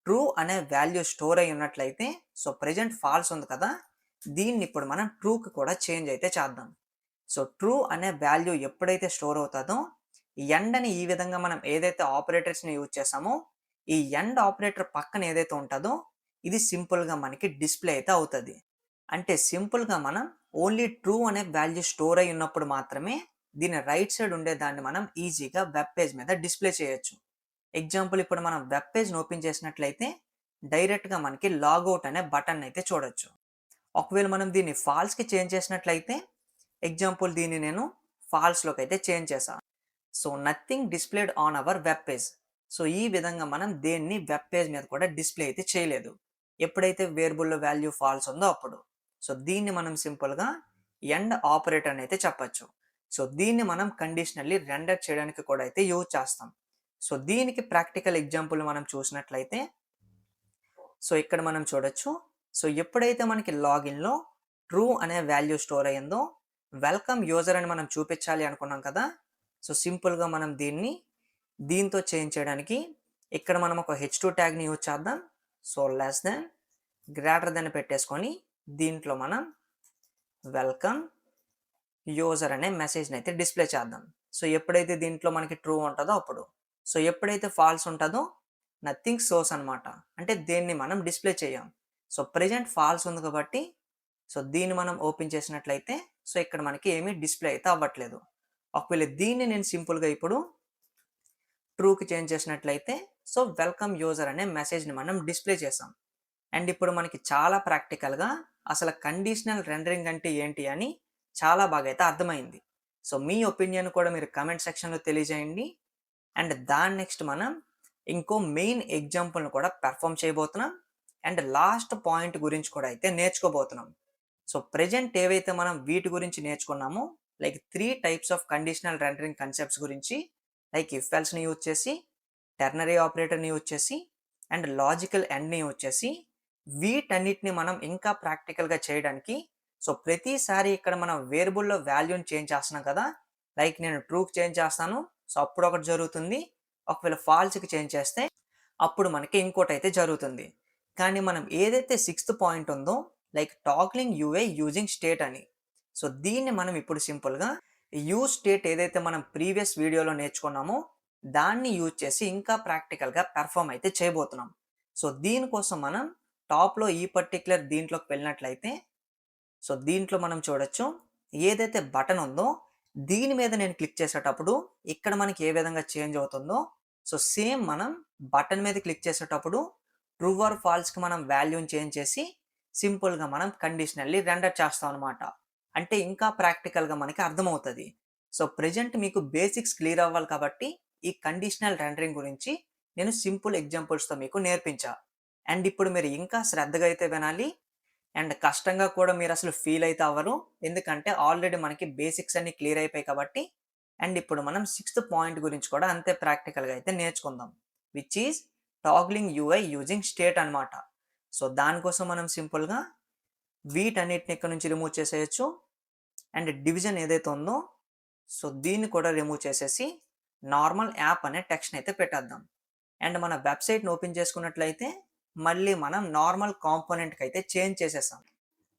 [SPEAKER 1] ట్రూ అనే వాల్యూ స్టోర్ అయి ఉన్నట్లయితే సో ప్రెజెంట్ ఫాల్స్ ఉంది కదా, దీన్ని ఇప్పుడు మనం ట్రూకి కూడా చేంజ్ అయితే చేద్దాం. సో ట్రూ అనే వాల్యూ ఎప్పుడైతే స్టోర్ అవుతుందో ఎండ్ అని ఈ విధంగా మనం ఏదైతే ఆపరేటర్స్ని యూజ్ చేసామో ఈ ఎండ్ ఆపరేటర్ పక్కన ఏదైతే ఉంటుందో ఇది సింపుల్గా మనకి డిస్ప్లే అయితే అవుతుంది. అంటే సింపుల్గా మనం ఓన్లీ ట్రూ అనే వాల్యూ స్టోర్ అయి ఉన్నప్పుడు మాత్రమే దీని రైట్ సైడ్ ఉండే దాన్ని మనం ఈజీగా వెబ్ పేజ్ మీద డిస్ప్లే చేయొచ్చు. ఎగ్జాంపుల్ ఇప్పుడు మనం వెబ్ పేజ్ని ఓపెన్ చేసినట్లయితే డైరెక్ట్గా మనకి లాగౌట్ అనే బటన్ అయితే చూడొచ్చు. ఒకవేళ మనం దీన్ని ఫాల్స్కి చేంజ్ చేసినట్లయితే ఎగ్జాంపుల్ దీన్ని నేను ఫాల్స్లోకి అయితే చేంజ్ చేశాను. So nothing displayed on hour web page. So ఈ విధంగా మనం దేన్ని వెబ్ పేజ్ మీద కూడా డిస్ప్లే అయితే చేయలేదు ఎప్పుడైతే వేరియబుల్లో వాల్యూ ఫాల్స్ ఉందో అప్పుడు. సో దీన్ని మనం సింపుల్గా ఎండ్ ఆపరేటర్ అని అయితే చెప్పచ్చు. సో దీన్ని మనం కండిషనల్లీ రెండర్ చేయడానికి కూడా అయితే యూజ్ చేస్తాం. సో దీనికి ప్రాక్టికల్ ఎగ్జాంపుల్ మనం చూసినట్లయితే సో ఇక్కడ మనం చూడొచ్చు. సో ఎప్పుడైతే మనకి లాగిన్లో ట్రూ అనే వాల్యూ స్టోర్ అయ్యిందో వెల్కమ్ యూజర్ అని మనం చూపించాలి అనుకున్నాం కదా. సో సింపుల్గా మనం దీంతో చేంజ్ చేయడానికి ఇక్కడ మనం ఒక H2 ట్యాగ్ని యూజ్ చేద్దాం. So less than greater than పెట్టేసుకొని దీంట్లో మనం వెల్కమ్ యూజర్ అనే మెసేజ్ని అయితే డిస్ప్లే చేద్దాం. సో ఎప్పుడైతే దీంట్లో మనకి ట్రూ ఉంటుందో అప్పుడు, సో ఎప్పుడైతే ఫాల్స్ ఉంటుందో నథింగ్ సోర్స్ అనమాట, అంటే దేన్ని మనం డిస్ప్లే చేయం. సో ప్రెజెంట్ ఫాల్స్ ఉంది కాబట్టి సో దీన్ని మనం ఓపెన్ చేసినట్లయితే సో ఇక్కడ మనకి ఏమీ డిస్ప్లే అయితే అవ్వట్లేదు. ఒకవేళ దీన్ని నేను సింపుల్గా ఇప్పుడు ట్రూకి చేంజ్ చేసినట్లయితే సో వెల్కమ్ యూజర్ అనే మెసేజ్ని మనం డిస్ప్లే చేసాం. అండ్ ఇప్పుడు మనకి చాలా ప్రాక్టికల్గా అసలు కండిషనల్ రెండరింగ్ అంటే ఏంటి అని చాలా బాగా అయితే అర్థమైంది. సో మీ ఒపీనియన్ కూడా మీరు కమెంట్ సెక్షన్లో తెలియజేయండి. అండ్ దాని నెక్స్ట్ మనం ఇంకో మెయిన్ ఎగ్జాంపుల్ని కూడా పెర్ఫామ్ చేయబోతున్నాం. అండ్ లాస్ట్ పాయింట్ గురించి కూడా అయితే నేర్చుకోబోతున్నాం. సో ప్రెజెంట్ ఏవైతే మనం వీటి గురించి నేర్చుకున్నామో like 3 types of conditional rendering concepts గురించి, లైక్ ఇఫ్ ఎల్స్ని యూజ్ చేసి, టెర్నరీ ఆపరేటర్ని యూజ్ చేసి అండ్ లాజికల్ ఎండ్ని యూజ్ చేసి వీటన్నిటిని మనం ఇంకా ప్రాక్టికల్గా చేయడానికి సో ప్రతిసారి ఇక్కడ మనం వేరియబుల్లో వాల్యూని చేంజ్ చేస్తున్నాం కదా, లైక్ నేను ట్రూకి చేంజ్ చేస్తాను, సో అప్పుడు ఒకటి జరుగుతుంది. ఒకవేళ ఫాల్స్‌కి చేంజ్ చేస్తే అప్పుడు మనకి ఇంకోటైతే జరుగుతుంది. కానీ మనం ఏదైతే సిక్స్త్ పాయింట్ ఉందో లైక్ టాగ్లింగ్ యూఐ యూజింగ్ స్టేట్ అని. సో దీన్ని మనం ఇప్పుడు సింపుల్‌గా యూజ్ స్టేట్ ఏదైతే మనం ప్రీవియస్ వీడియోలో నేర్చుకున్నామో దాన్ని యూజ్ చేసి ఇంకా ప్రాక్టికల్‌గా పెర్ఫార్మ్ అయితే చేయబోతున్నాం. సో దీనికోసం మనం టాప్‌లో ఈ పర్టిక్యులర్ దీంట్లోకి వెళ్ళినట్లయితే సో దీంట్లో మనం చూడొచ్చు ఏదైతే బటన్ ఉందో దీని మీద నేను క్లిక్ చేసేటప్పుడు ఇక్కడ మనకి ఏ విధంగా చేంజ్ అవుతుందో సో సేమ్ మనం బటన్ మీద క్లిక్ చేసేటప్పుడు ట్రూ ఆర్ ఫాల్స్కి మనం వాల్యూని చేంజ్ చేసి సింపుల్గా మనం కండిషనల్లీ రెండర్ చేస్తాం అనమాట. అంటే ఇంకా ప్రాక్టికల్గా మనకి అర్థమవుతుంది. సో ప్రెజెంట్ మీకు బేసిక్స్ క్లియర్ అవ్వాలి కాబట్టి ఈ కండిషనల్ రెండరింగ్ గురించి నేను సింపుల్ ఎగ్జాంపుల్స్తో మీకు నేర్పించా. అండ్ ఇప్పుడు మీరు ఇంకా శ్రద్ధగా అయితే వినాలి అండ్ కష్టంగా కూడా మీరు అసలు ఫీల్ అయితే అవ్వరు. ఎందుకంటే ఆల్రెడీ మనకి బేసిక్స్ అన్ని క్లియర్ అయిపోయాయి కాబట్టి. అండ్ ఇప్పుడు మనం సిక్స్త్ పాయింట్ గురించి కూడా అంతే ప్రాక్టికల్‌గా అయితే నేర్చుకుందాం. Which is toggling UI using state అనమాట. సో దానికోసం మనం సింపుల్‌గా వీటన్నిటిని ఇక్కడ నుంచి రిమూవ్ చేసేయొచ్చు. అండ్ డివిజన్ ఏదైతే ఉందో సో దీన్ని కూడా రిమూవ్ చేసేసి నార్మల్ యాప్ అనే టెక్స్ట్‌ని అయితే పెట్టేద్దాం. అండ్ మన వెబ్‌సైట్‌ని ఓపెన్ చేసుకున్నట్లయితే మళ్ళీ మనం నార్మల్ కాంపోనెంట్‌కి అయితే చేంజ్ చేసేసాం.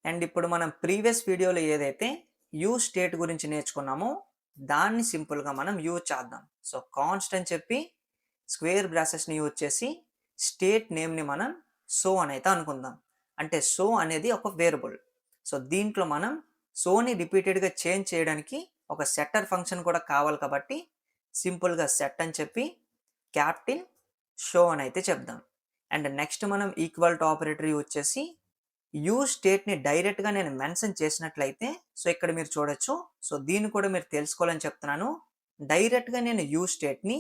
[SPEAKER 1] అండ్ ఇప్పుడు మనం ప్రీవియస్ వీడియోలో ఏదైతే యూజ్ స్టేట్ గురించి నేర్చుకున్నామో దాన్ని సింపుల్గా మనం యూజ్ చేద్దాం. సో కాన్స్ట్ అని చెప్పి స్క్వేర్ బ్రాసెస్ని యూజ్ చేసి స్టేట్ నేమ్ని మనం సో అని అయితే అనుకుందాం. అంటే సో అనేది ఒక వేరియబుల్. సో దీంట్లో మనం సోని రిపీటెడ్గా చేంజ్ చేయడానికి ఒక సెట్టర్ ఫంక్షన్ కూడా కావాలి కాబట్టి సింపుల్గా సెట్ అని చెప్పి క్యాపిటల్ షో అని అయితే చెప్దాం. అండ్ నెక్స్ట్ మనం ఈక్వల్ టు ఆపరేటర్ యూజ్ చేసి యూజ్ స్టేట్ని డైరెక్ట్గా నేను మెన్షన్ చేసినట్లయితే సో ఇక్కడ మీరు చూడొచ్చు. సో దీన్ని కూడా మీరు తెలుసుకోవాలని చెప్తున్నాను. డైరెక్ట్గా నేను యూజ్ స్టేట్ని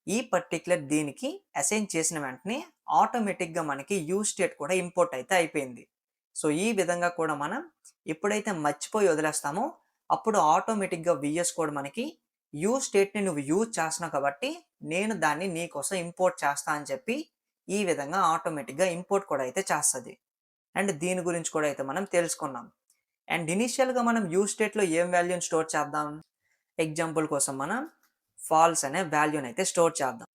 [SPEAKER 1] ఈ పర్టిక్యులర్ దీనికి అసైన్ చేసిన వెంటనే ఆటోమేటిక్గా మనకి యూజ్ స్టేట్ కూడా ఇంపోర్ట్ అయితే అయిపోయింది. సో ఈ విధంగా కూడా మనం ఎప్పుడైతే మర్చిపోయి వదిలేస్తామో అప్పుడు ఆటోమేటిక్గా విఎస్ కోడ్ మనకి యూజ్ స్టేట్ని నువ్వు యూజ్ చేస్తున్నావు కాబట్టి నేను దాన్ని నీకోసం ఇంపోర్ట్ చేస్తా అని చెప్పి ఈ విధంగా ఆటోమేటిక్గా ఇంపోర్ట్ కూడా అయితే చేస్తుంది. అండ్ దీని గురించి కూడా అయితే మనం తెలుసుకున్నాం. అండ్ ఇనిషియల్గా మనం యూజ్ స్టేట్లో ఏం వాల్యూని స్టోర్ చేద్దాం? ఎగ్జాంపుల్ కోసం మనం ఫాల్స్ అనే వాల్యూని అయితే స్టోర్ చేద్దాం.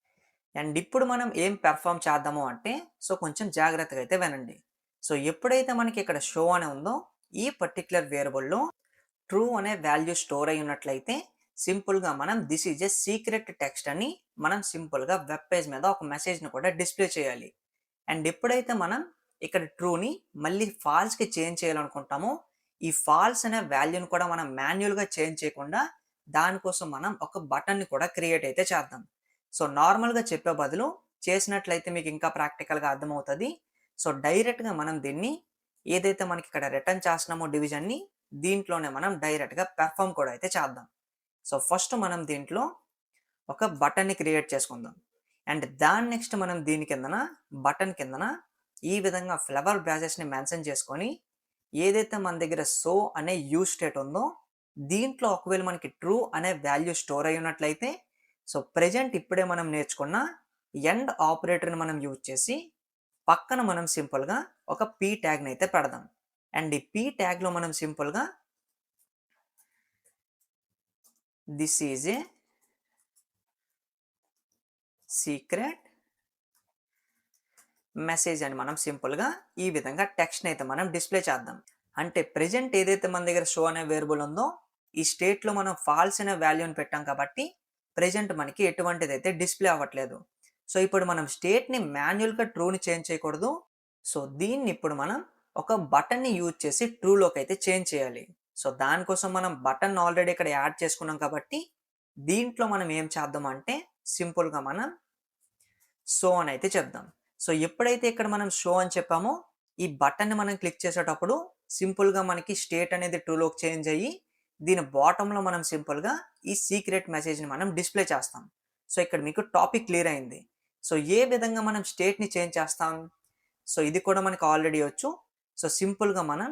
[SPEAKER 1] అండ్ ఇప్పుడు మనం ఏం పెర్ఫామ్ చేద్దాము అంటే సో కొంచెం జాగ్రత్తగా అయితే వినండి. సో ఎప్పుడైతే మనకి ఇక్కడ షో అనే ఉందో ఈ పర్టిక్యులర్ వేరియబుల్లో ట్రూ అనే వాల్యూ స్టోర్ అయి ఉన్నట్లయితే సింపుల్గా మనం this is a secret text అని మనం సింపుల్గా వెబ్ పేజ్ మీద ఒక మెసేజ్ని కూడా డిస్ప్లే చేయాలి. అండ్ ఎప్పుడైతే మనం ఇక్కడ ట్రూని మళ్ళీ ఫాల్స్కి చేంజ్ చేయాలనుకుంటామో ఈ ఫాల్స్ అనే వాల్యూని కూడా మనం మాన్యువల్గా చేంజ్ చేయకుండా దానికోసం మనం ఒక బటన్ని కూడా క్రియేట్ అయితే చేద్దాం. సో నార్మల్గా చెప్పే బదులు చేసినట్లయితే మీకు ఇంకా ప్రాక్టికల్గా అర్థమవుతుంది. సో డైరెక్ట్గా మనం దీన్ని ఏదైతే మనకి ఇక్కడ రిటర్న్ చేస్తున్నామో డివిజన్ని దీంట్లోనే మనం డైరెక్ట్గా పెర్ఫామ్ కూడా అయితే చేద్దాం. సో ఫస్ట్ మనం దీంట్లో ఒక బటన్ని క్రియేట్ చేసుకుందాం. అండ్ దాని నెక్స్ట్ మనం దీని కిందన బటన్ కిందన ఈ విధంగా ఫ్లవర్ బ్రాసెస్ని మెన్షన్ చేసుకొని ఏదైతే మన దగ్గర సో అనే యూజ్ స్టేట్ ఉందో దీంట్లో ఒకవేళ మనకి ట్రూ అనే వాల్యూ స్టోర్ అయి ఉన్నట్లయితే సో ప్రెజెంట్ ఇప్పుడే మనం నేర్చుకున్న ఎండ్ ఆపరేటర్ని మనం యూజ్ చేసి పక్కన మనం సింపుల్గా ఒక పీ ట్యాగ్ని అయితే పెడదాం. అండ్ ఈ పీ ట్యాగ్లో మనం సింపుల్గా this is a secret message అని మనం సింపుల్గా ఈ విధంగా టెక్స్ట్ని అయితే మనం డిస్ప్లే చేద్దాం. అంటే ప్రెజెంట్ ఏదైతే మన దగ్గర షో అనే వేరియబుల్ ఉందో ఈ స్టేట్లో మనం ఫాల్స్ అనే వాల్యూని పెట్టాం కాబట్టి ప్రెజెంట్ మనకి ఎటువంటిది అయితే డిస్ప్లే అవ్వట్లేదు. సో ఇప్పుడు మనం స్టేట్ని మాన్యువల్గా ట్రూని చేంజ్ చేయకూడదు. సో దీన్ని ఇప్పుడు మనం ఒక బటన్ని యూజ్ చేసి ట్రూలోకి అయితే చేంజ్ చేయాలి. సో దానికోసం మనం బటన్ ఆల్రెడీ ఇక్కడ యాడ్ చేసుకున్నాం కాబట్టి దీంట్లో మనం ఏం చేద్దాం అంటే సింపుల్గా మనం సో అని అయితే చెప్దాం. సో ఎప్పుడైతే ఇక్కడ మనం షో అని చెప్పామో ఈ బటన్ని మనం క్లిక్ చేసేటప్పుడు సింపుల్గా మనకి స్టేట్ అనేది ట్రూలోకి చేంజ్ అయ్యి దీని బాటంలో మనం సింపుల్గా ఈ సీక్రెట్ మెసేజ్ని మనం డిస్ప్లే చేస్తాం. సో ఇక్కడ మీకు టాపిక్ క్లియర్ అయింది. సో ఏ విధంగా మనం స్టేట్ని చేంజ్ చేస్తాం? సో ఇది కూడా మనకి ఆల్రెడీ వచ్చు. సో సింపుల్గా మనం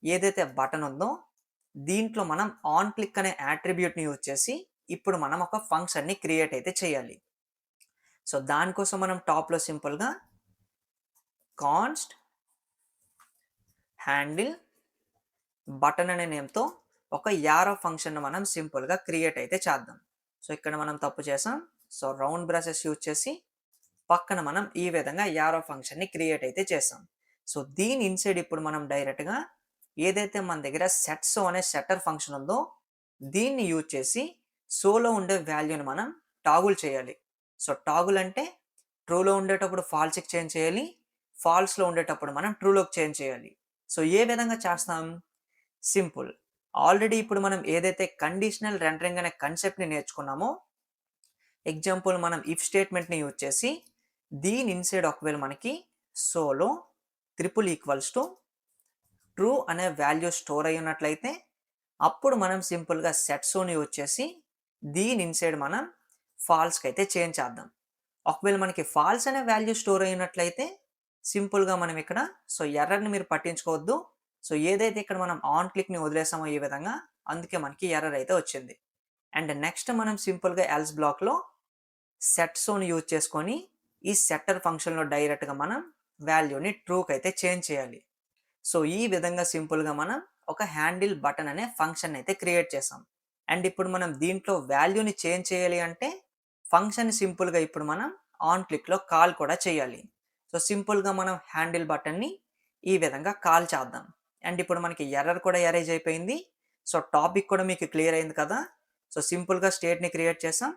[SPEAKER 1] ఏదైతే బటన్ ఉందో దీంట్లో మనం ఆన్ క్లిక్ అనే యాట్రిబ్యూట్ని యూజ్ చేసి ఇప్పుడు మనం ఒక ఫంక్షన్ని క్రియేట్ అయితే చేయాలి. సో దానికోసం మనం టాప్లో సింపుల్గా కాన్స్ట్ హ్యాండిల్ బటన్ అనే నేమ్తో ఒక యారో ఫంక్షన్ మనం సింపుల్గా క్రియేట్ అయితే చేద్దాం. సో ఇక్కడ మనం తప్పు చేసాం. సో రౌండ్ బ్రషెస్ యూజ్ చేసి పక్కన మనం ఈ విధంగా యారో ఫంక్షన్ని క్రియేట్ అయితే చేసాం. సో దీని ఇన్సైడ్ ఇప్పుడు మనం డైరెక్ట్గా ఏదైతే మన దగ్గర సెట్స్ అనే సెట్టర్ ఫంక్షన్ ఉందో దీన్ని యూజ్ చేసి సోలో ఉండే వాల్యూని మనం టాగుల్ చేయాలి. సో టాగుల్ అంటే ట్రూలో ఉండేటప్పుడు ఫాల్స్కి చేంజ్ చేయాలి, ఫాల్స్లో ఉండేటప్పుడు మనం ట్రూలోకి చేంజ్ చేయాలి. సో ఏ విధంగా చేస్తాం? సింపుల్. ఆల్రెడీ ఇప్పుడు మనం ఏదైతే కండిషనల్ రెండరింగ్ అనే కాన్సెప్ట్ని నేర్చుకున్నామో, ఎగ్జాంపుల్ మనం ఇఫ్ స్టేట్మెంట్ని యూజ్ చేసి దీని ఇన్సైడ్ ఒకవేళ మనకి solo triple equals to true అనే వాల్యూ స్టోర్ అయి ఉన్నట్లయితే అప్పుడు మనం సింపుల్గా సెట్స్ని యూజ్ చేసి దీని ఇన్సైడ్ మనం ఫాల్స్కి అయితే చేంజ్ చేద్దాం. ఒకవేళ మనకి ఫాల్స్ అనే వాల్యూ స్టోర్ అయినట్లయితే సింపుల్గా మనం ఇక్కడ సో ఎర్రర్ని మీరు పట్టించుకోవద్దు. సో ఏదైతే ఇక్కడ మనం ఆన్ క్లిక్ని వదిలేసామో ఈ విధంగా అందుకే మనకి ఎర్రర్ అయితే వచ్చింది. అండ్ నెక్స్ట్ మనం సింపుల్గా ఎల్స్ బ్లాక్లో సెట్స్ని యూజ్ చేసుకొని ఈ సెట్టర్ ఫంక్షన్లో డైరెక్ట్గా మనం వాల్యూని ట్రూకి అయితే చేంజ్ చేయాలి. సో ఈ విధంగా సింపుల్గా మనం ఒక హ్యాండిల్ బటన్ అనే ఫంక్షన్ అయితే క్రియేట్ చేసాం. అండ్ ఇప్పుడు మనం దీంట్లో వాల్యూని చేంజ్ చేయాలి అంటే ఫంక్షన్ సింపుల్గా ఇప్పుడు మనం ఆన్ క్లిక్లో కాల్ కూడా చేయాలి. సో సింపుల్గా మనం హ్యాండిల్ బటన్ని ఈ విధంగా కాల్ చేద్దాం. అండ్ ఇప్పుడు మనకి ఎర్రర్ కూడా ఎరేజ్ అయిపోయింది. సో టాపిక్ కూడా మీకు క్లియర్ అయింది కదా. సో సింపుల్గా స్టేట్ని క్రియేట్ చేసాం.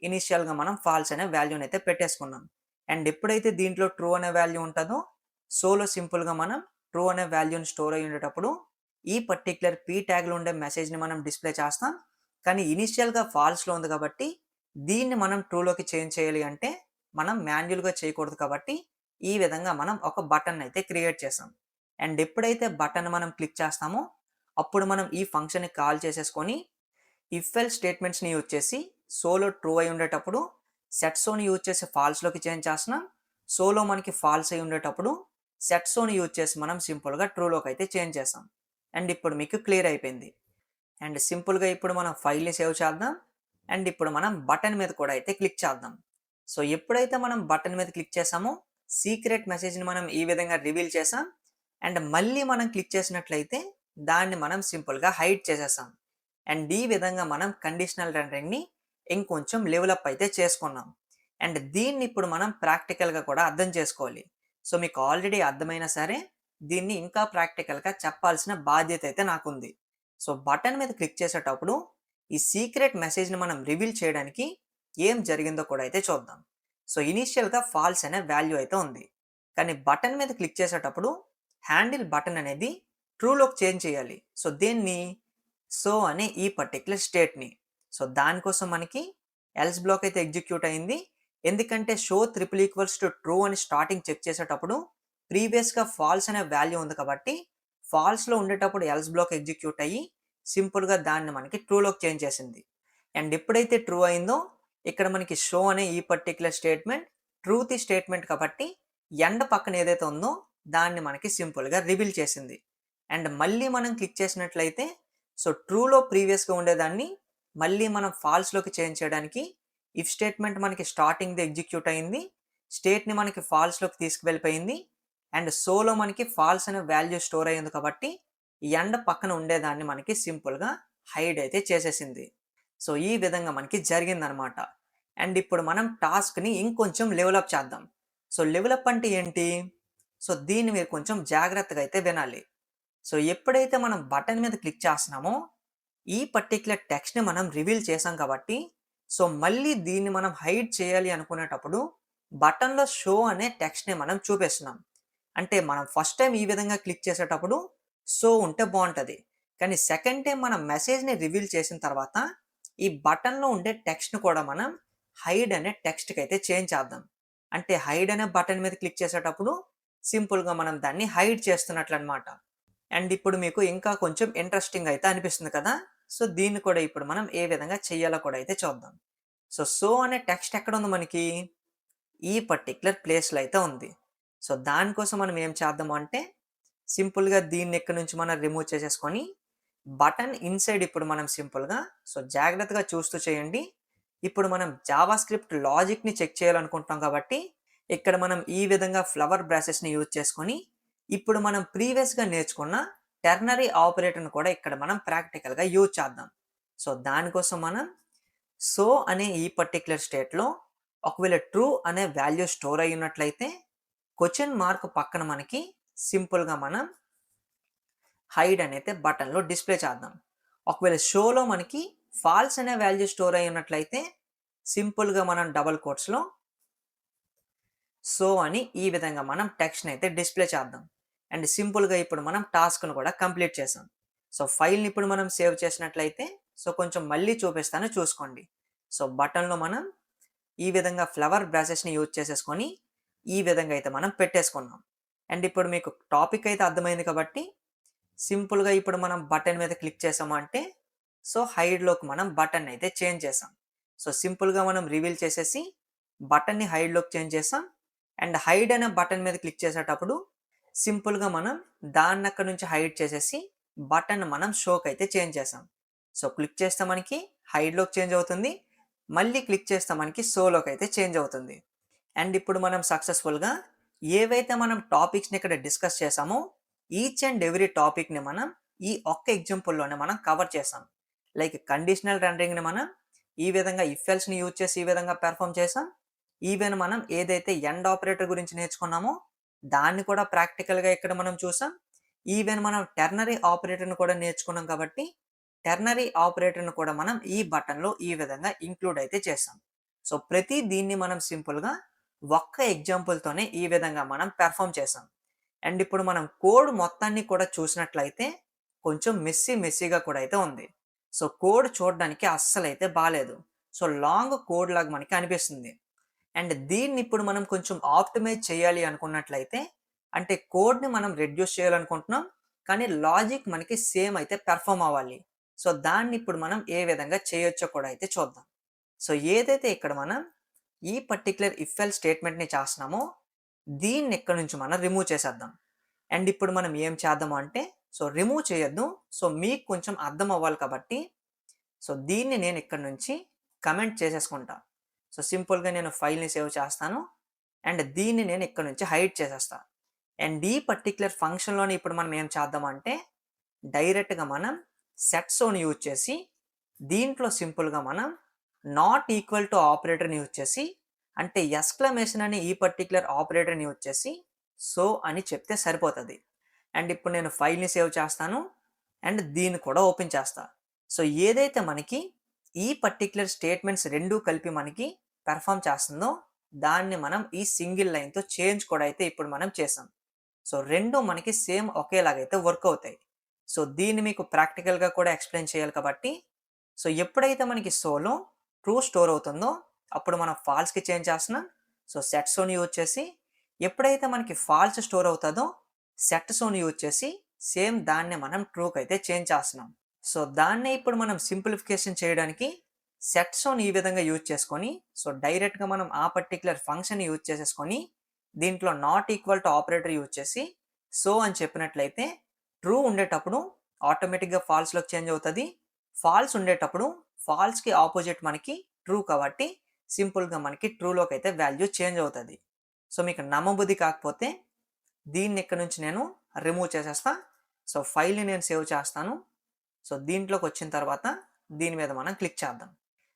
[SPEAKER 1] ఇనిషియల్గా మనం ఫాల్స్ అనే వాల్యూని అయితే పెట్టేసుకున్నాం. అండ్ ఎప్పుడైతే దీంట్లో ట్రూ అనే వాల్యూ ఉంటుందో సోలో సింపుల్గా మనం ట్రూ అనే వాల్యూని స్టోర్ అయ్యి ఉండేటప్పుడు ఈ పర్టిక్యులర్ పీ ట్యాగ్లో ఉండే మెసేజ్ని మనం డిస్ప్లే చేస్తాం. కానీ ఇనిషియల్గా ఫాల్స్లో ఉంది కాబట్టి దీన్ని మనం ట్రూలోకి చేంజ్ చేయాలి అంటే మనం మాన్యువల్గా చేయకూడదు కాబట్టి ఈ విధంగా మనం ఒక బటన్ అయితే క్రియేట్ చేసాం. అండ్ ఎప్పుడైతే బటన్ మనం క్లిక్ చేస్తామో అప్పుడు మనం ఈ ఫంక్షన్ని కాల్ చేసేసుకొని ఇఫ్ ఎల్ స్టేట్మెంట్స్ని యూజ్ చేసి సోలో ట్రూ అయి ఉండేటప్పుడు సెట్స్ని యూజ్ చేసి ఫాల్స్లోకి చేంజ్ చేస్తున్నాం. సోలో మనకి ఫాల్స్ అయి ఉండేటప్పుడు సెట్స్ని యూజ్ చేసి మనం సింపుల్గా ట్రూలోకి అయితే చేంజ్ చేసాం. అండ్ ఇప్పుడు మీకు క్లియర్ అయిపోయింది. అండ్ సింపుల్గా ఇప్పుడు మనం ఫైల్ని సేవ్ చేద్దాం. అండ్ ఇప్పుడు మనం బటన్ మీద కూడా అయితే క్లిక్ చేద్దాం. సో ఎప్పుడైతే మనం బటన్ మీద క్లిక్ చేసామో సీక్రెట్ మెసేజ్ని మనం ఈ విధంగా రివీల్ చేసాం. అండ్ మళ్ళీ మనం క్లిక్ చేసినట్లయితే దాన్ని మనం సింపుల్గా హైడ్ చేసేసాం. అండ్ ఈ విధంగా మనం కండిషనల్ రెండరింగ్ని ఇంకొంచెం లెవెలప్ అయితే చేసుకున్నాం. అండ్ దీన్ని ఇప్పుడు మనం ప్రాక్టికల్గా కూడా అర్థం చేసుకోవాలి. సో మీకు ఆల్రెడీ అర్థమైనా సరే దీన్ని ఇంకా ప్రాక్టికల్గా చెప్పాల్సిన బాధ్యత అయితే నాకుంది. సో బటన్ మీద క్లిక్ చేసేటప్పుడు ఈ సీక్రెట్ మెసేజ్ని మనం రివీల్ చేయడానికి ఏం జరిగిందో కూడా అయితే చూద్దాం. సో ఇనీషియల్గా ఫాల్స్ అనే వాల్యూ అయితే ఉంది. కానీ బటన్ మీద క్లిక్ చేసేటప్పుడు హ్యాండిల్ బటన్ అనేది ట్రూలోకి చేంజ్ చేయాలి. సో దీన్ని సో అనే ఈ పర్టిక్యులర్ స్టేట్ని సో దానికోసం మనకి ఎల్స్ బ్లాక్ అయితే ఎగ్జిక్యూట్ అయింది. ఎందుకంటే show triple equals to true అని స్టార్టింగ్ చెక్ చేసేటప్పుడు ప్రీవియస్గా ఫాల్స్ అనే వాల్యూ ఉంది కాబట్టి ఫాల్స్లో ఉండేటప్పుడు ఎల్స్ బ్లాక్ ఎగ్జిక్యూట్ అయ్యి సింపుల్గా దాన్ని మనకి ట్రూలోకి చేంజ్ చేసింది. అండ్ ఎప్పుడైతే ట్రూ అయిందో ఇక్కడ మనకి షో అనే ఈ పర్టిక్యులర్ స్టేట్మెంట్ ట్రూత్ స్టేట్మెంట్ కాబట్టి ఎండ్ పక్కన ఏదైతే ఉందో దాన్ని మనకి సింపుల్గా రివీల్ చేసింది. అండ్ మళ్ళీ మనం క్లిక్ చేసినట్లయితే సో ట్రూలో ప్రీవియస్గా ఉండేదాన్ని మళ్ళీ మనం ఫాల్స్లోకి చేంజ్ చేయడానికి ఇఫ్ స్టేట్మెంట్ మనకి స్టార్టింగ్ది ఎగ్జిక్యూట్ అయింది, స్టేట్ని మనకి ఫాల్స్లోకి తీసుకువెళ్ళిపోయింది. అండ్ సోలో మనకి ఫాల్స్ అనే వాల్యూ స్టోర్ అయ్యింది కాబట్టి ఎండ్ పక్కన ఉండేదాన్ని మనకి సింపుల్గా హైడ్ అయితే చేసేసింది. సో ఈ విధంగా మనకి జరిగిందనమాట. అండ్ ఇప్పుడు మనం టాస్క్ని ఇంకొంచెం లెవెలప్ చేద్దాం. సో లెవెలప్ అంటే ఏంటి? సో దీన్ని మీరు కొంచెం జాగ్రత్తగా అయితే వినాలి. సో ఎప్పుడైతే మనం బటన్ మీద క్లిక్ చేస్తున్నామో ఈ పర్టిక్యులర్ టెక్స్ట్ని మనం రివీల్ చేసాం కాబట్టి సో మళ్ళీ దీన్ని మనం హైడ్ చేయాలి అనుకునేటప్పుడు బటన్లో షో అనే టెక్స్ట్ని మనం చూపిస్తున్నాం. అంటే మనం ఫస్ట్ టైం ఈ విధంగా క్లిక్ చేసేటప్పుడు సో ఉంటే బాగుంటుంది. కానీ సెకండ్ టైం మనం మెసేజ్ని రివీల్ చేసిన తర్వాత ఈ బటన్లో ఉండే టెక్స్ట్ని కూడా మనం హైడ్ అనే టెక్స్ట్కి అయితే చేంజ్ చేద్దాం. అంటే హైడ్ అనే బటన్ మీద క్లిక్ చేసేటప్పుడు సింపుల్గా మనం దాన్ని హైడ్ చేస్తున్నట్లు అనమాట. అండ్ ఇప్పుడు మీకు ఇంకా కొంచెం ఇంట్రెస్టింగ్ అయితే అనిపిస్తుంది కదా. సో దీన్ని కూడా ఇప్పుడు మనం ఏ విధంగా చేయాలో కూడా అయితే చూద్దాం. సో అనే టెక్స్ట్ ఎక్కడ ఉంది మనకి? ఈ పర్టిక్యులర్ ప్లేస్లో అయితే ఉంది. సో దానికోసం మనం ఏం చేద్దాము అంటే సింపుల్గా దీన్ని ఇక్కడ నుంచి మనం రిమూవ్ చేసేసుకొని బటన్ ఇన్సైడ్ ఇప్పుడు మనం సింపుల్గా సో జాగ్రత్తగా చూస్తూ చేయండి. ఇప్పుడు మనం జావా స్క్రిప్ట్ లాజిక్ని చెక్ చేయాలనుకుంటున్నాం కాబట్టి ఇక్కడ మనం ఈ విధంగా ఫ్లవర్ బ్రషెస్ని యూజ్ చేసుకొని ఇప్పుడు మనం ప్రీవియస్గా నేర్చుకున్న టెర్నరీ ఆపరేటర్ని కూడా ఇక్కడ మనం ప్రాక్టికల్గా యూజ్ చేద్దాం. సో దానికోసం మనం సో అనే ఈ పర్టిక్యులర్ స్టేట్లో ఒకవేళ ట్రూ అనే వాల్యూ స్టోర్ అయి ఉన్నట్లయితే క్వశ్చన్ మార్క్ పక్కన మనకి సింపుల్గా మనం హైడ్ అనేది బటన్లో డిస్ప్లే చేద్దాం. ఒకవేళ షోలో మనకి ఫాల్స్ అనే వాల్యూ స్టోర్ అయి ఉన్నట్లయితే సింపుల్గా మనం డబల్ కోట్స్లో సో అని ఈ విధంగా మనం టెక్స్ట్ని అయితే డిస్ప్లే చేద్దాం. అండ్ సింపుల్గా ఇప్పుడు మనం టాస్క్ను కూడా కంప్లీట్ చేసాం. సో ఫైల్ని ఇప్పుడు మనం సేవ్ చేసినట్లయితే సో కొంచెం మళ్ళీ చూపిస్తాను చూసుకోండి. సో బటన్లో మనం ఈ విధంగా ఫ్లవర్ బ్రషెస్ని యూజ్ చేసేసుకొని ఈ విధంగా అయితే మనం పెట్టేసుకున్నాం. అండ్ ఇప్పుడు మీకు టాపిక్ అయితే అర్థమైంది కాబట్టి సింపుల్గా ఇప్పుడు మనం బటన్ మీద క్లిక్ చేసాము అంటే సో హైడ్లోకి మనం బటన్ అయితే చేంజ్ చేసాం. సో సింపుల్గా మనం రివీల్ చేసేసి బటన్ని హైడ్లోకి చేంజ్ చేసాం. అండ్ హైడ్ అనే బటన్ మీద క్లిక్ చేసేటప్పుడు సింపుల్గా మనం దాన్ని అక్కడ నుంచి హైడ్ చేసేసి బటన్ మనం షోకి అయితే చేంజ్ చేసాం. సో క్లిక్ చేస్తే మనకి హైడ్లోకి చేంజ్ అవుతుంది, మళ్ళీ క్లిక్ చేస్తే మనకి సోలోకి అయితే చేంజ్ అవుతుంది. అండ్ ఇప్పుడు మనం సక్సెస్ఫుల్గా ఏవైతే మనం టాపిక్స్ని ఇక్కడ డిస్కస్ చేసామో ఈచ్ అండ్ ఎవ్రీ టాపిక్ని మనం ఈ ఒక్క ఎగ్జాంపుల్లోనే మనం కవర్ చేసాం. లైక్ కండిషనల్ రెండరింగ్ని మనం ఈ విధంగా ఇఫ్ ఎల్స్ని యూజ్ చేసి ఈ విధంగా పెర్ఫామ్ చేసాం. ఈవెన్ మనం ఏదైతే ఎండ్ ఆపరేటర్ గురించి నేర్చుకున్నామో దాన్ని కూడా ప్రాక్టికల్గా ఇక్కడ మనం చూసాం. ఈవెన్ మనం టెర్నరీ ఆపరేటర్ని కూడా నేర్చుకున్నాం కాబట్టి టెర్నరీ ఆపరేటర్ని కూడా మనం ఈ బటన్లో ఈ విధంగా ఇంక్లూడ్ అయితే చేసాం. సో ప్రతి దీన్ని మనం సింపుల్గా ఒక్క ఎగ్జాంపుల్తోనే ఈ విధంగా మనం పెర్ఫామ్ చేసాం. అండ్ ఇప్పుడు మనం కోడ్ మొత్తాన్ని కూడా చూసినట్లయితే కొంచెం మెస్సీగా కూడా అయితే ఉంది. సో కోడ్ చూడడానికి అస్సలు అయితే బాగాలేదు. సో లాంగ్ కోడ్ లాగా మనకి అనిపిస్తుంది. అండ్ దీన్ని ఇప్పుడు మనం కొంచెం ఆప్టిమైజ్ చేయాలి అనుకున్నట్లయితే అంటే కోడ్ని మనం రెడ్యూస్ చేయాలనుకుంటున్నాం కానీ లాజిక్ మనకి సేమ్ అయితే పెర్ఫామ్ అవ్వాలి. సో దాన్ని ఇప్పుడు మనం ఏ విధంగా చేయొచ్చో కూడా అయితే చూద్దాం. సో ఏదైతే ఇక్కడ మనం ఈ పర్టికులర్ ఇఫ్ ఎల్ స్టేట్మెంట్ని చేస్తున్నామో దీన్ని ఇక్కడ నుంచి మనం రిమూవ్ చేసేద్దాం. అండ్ ఇప్పుడు మనం ఏం చేద్దాము అంటే సో రిమూవ్ చేయొద్దు, సో మీకు కొంచెం అర్థం అవ్వాలి కాబట్టి సో దీన్ని నేను ఇక్కడ నుంచి కమెంట్ చేసేసుకుంటా. సో సింపుల్గా నేను ఫైల్ని సేవ్ చేస్తాను అండ్ దీన్ని నేను ఇక్కడ నుంచి హైడ్ చేసేస్తాను. అండ్ ఈ పర్టికులర్ ఫంక్షన్లోని ఇప్పుడు మనం ఏం చేద్దామంటే డైరెక్ట్గా మనం సెట్స్ని యూజ్ చేసి దీంట్లో సింపుల్గా మనం నాట్ ఈక్వల్ టు ఆపరేటర్ని యూజ్ చేసి అంటే ఎక్స్క్లమేషన్ అని ఈ పర్టికులర్ ఆపరేటర్ని యూజ్ చేసి సో అని చెప్తే సరిపోతుంది. అండ్ ఇప్పుడు నేను ఫైల్ని సేవ్ చేస్తాను అండ్ దీన్ని కూడా ఓపెన్ చేస్తా. సో ఏదైతే మనకి ఈ పర్టికులర్ స్టేట్మెంట్స్ రెండూ కలిపి మనకి పెర్ఫామ్ చేస్తుందో దాన్ని మనం ఈ సింగిల్ లైన్తో చేంజ్ కూడా అయితే ఇప్పుడు మనం చేసాం. సో రెండు మనకి సేమ్ ఒకేలాగైతే వర్క్ అవుతాయి. సో దీన్ని మీకు ప్రాక్టికల్గా కూడా ఎక్స్ప్లెయిన్ చేయాలి కాబట్టి సో ఎప్పుడైతే మనకి సోలో ట్రూ స్టోర్ అవుతుందో అప్పుడు మనం ఫాల్స్కి చేంజ్ చేస్తున్నాం. సో సెట్ సోని యూజ్ చేసి ఎప్పుడైతే మనకి ఫాల్స్ స్టోర్ అవుతుందో సెట్ సోని యూజ్ చేసి సేమ్ దాన్ని మనం ట్రూకి అయితే చేంజ్ చేస్తున్నాం. సో దాన్నే ఇప్పుడు మనం సింప్లిఫికేషన్ చేయడానికి సెట్ సోని ఈ విధంగా యూజ్ చేసుకొని సో డైరెక్ట్గా మనం ఆ పర్టికులర్ ఫంక్షన్ యూజ్ చేసేసుకొని దీంట్లో not equal to operator use చేసి సో అని చెప్పినట్లయితే ట్రూ ఉండేటప్పుడు ఆటోమేటిక్గా ఫాల్స్లోకి చేంజ్ అవుతుంది, ఫాల్స్ ఉండేటప్పుడు ఫాల్స్కి ఆపోజిట్ మనకి ట్రూ కాబట్టి సింపుల్గా మనకి ట్రూలోకి అయితే వాల్యూ చేంజ్ అవుతుంది. సో మీకు నమ్మబుద్ధి కాకపోతే దీన్ని ఇక్కడ నుంచి నేను రిమూవ్ చేసేస్తా. సో ఫైల్ని నేను సేవ్ చేస్తాను. సో దీంట్లోకి వచ్చిన తర్వాత దీని మీద మనం క్లిక్ చేద్దాం.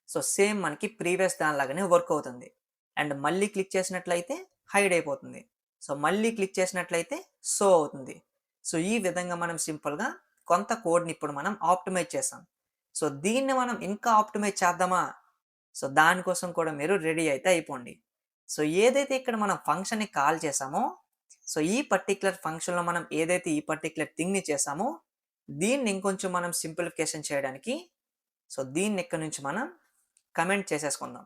[SPEAKER 1] సో సేమ్ మనకి ప్రీవియస్ దానిలాగానే వర్క్ అవుతుంది. అండ్ మళ్ళీ క్లిక్ చేసినట్లయితే హైడ్ అయిపోతుంది. సో మళ్ళీ క్లిక్ చేసినట్లయితే సో అవుతుంది. సో ఈ విధంగా మనం సింపుల్గా కొంత కోడ్ని ఇప్పుడు మనం ఆప్టిమైజ్ చేసాం. సో దీన్ని మనం ఇంకా ఆప్టిమైజ్ చేద్దామా? సో దానికోసం కూడా మీరు రెడీ అయితే అయిపోండి. సో ఏదైతే ఇక్కడ మనం ఫంక్షన్ని కాల్ చేసామో సో ఈ పర్టికులర్ ఫంక్షన్లో మనం ఏదైతే ఈ పర్టికులర్ థింగ్ని చేసామో దీన్ని ఇంకొంచెం మనం సింప్లిఫికేషన్ చేయడానికి సో దీన్ని ఇక్కడ నుంచి మనం కమెంట్ చేసేసుకుందాం.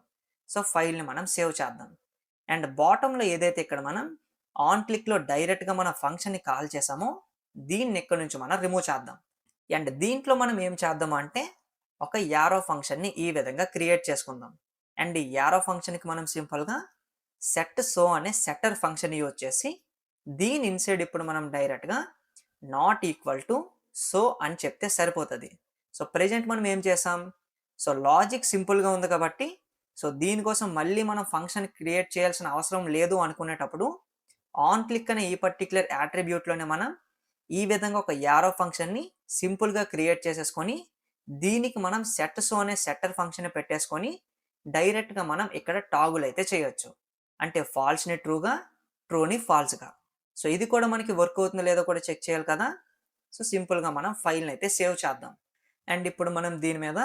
[SPEAKER 1] సో ఫైల్ని మనం సేవ్ చేద్దాం. అండ్ బాటంలో ఏదైతే ఇక్కడ మనం ఆన్ క్లిక్లో డైరెక్ట్గా మన ఫంక్షన్ని కాల్ చేసామో దీన్ని ఇక్కడ నుంచి మనం రిమూవ్ చేద్దాం. అండ్ దీంట్లో మనం ఏం చేద్దాం అంటే ఒక యారో ఫంక్షన్ని ఈ విధంగా క్రియేట్ చేసుకుందాం. అండ్ ఈ యారో ఫంక్షన్కి మనం సింపుల్గా సెట్ సో అనే సెట్టర్ ఫంక్షన్ యూజ్ చేసి దీని ఇన్సైడ్ ఇప్పుడు మనం డైరెక్ట్గా నాట్ ఈక్వల్ టు సో అని చెప్తే సరిపోతుంది. సో ప్రెజెంట్ మనం ఏం చేసాం? సో లాజిక్ సింపుల్గా ఉంది కాబట్టి సో దీనికోసం మళ్ళీ మనం ఫంక్షన్ క్రియేట్ చేయాల్సిన అవసరం లేదు అనుకునేటప్పుడు ఆన్ క్లిక్ అనే ఈ పర్టికులర్ యాట్రిబ్యూట్లోనే మనం ఈ విధంగా ఒక యారో ఫంక్షన్‌ని సింపుల్‌గా క్రియేట్ చేసేసుకొని, దీనికి మనం సెట్ సో అనే సెట్టర్ ఫంక్షన్ పెట్టేసుకొని, డైరెక్ట్‌గా మనం ఇక్కడ టాగుల్ అయితే చేయొచ్చు. అంటే ఫాల్స్‌ని ట్రూగా, ట్రూని ఫాల్స్‌గా. సో, ఇది కూడా మనకి వర్క్ అవుతుందో లేదో కూడా చెక్ చేయాలి కదా! సో, సింపుల్‌గా మనం ఫైల్‌ని అయితే సేవ్ చేద్దాం. అండ్ ఇప్పుడు మనం దీని మీద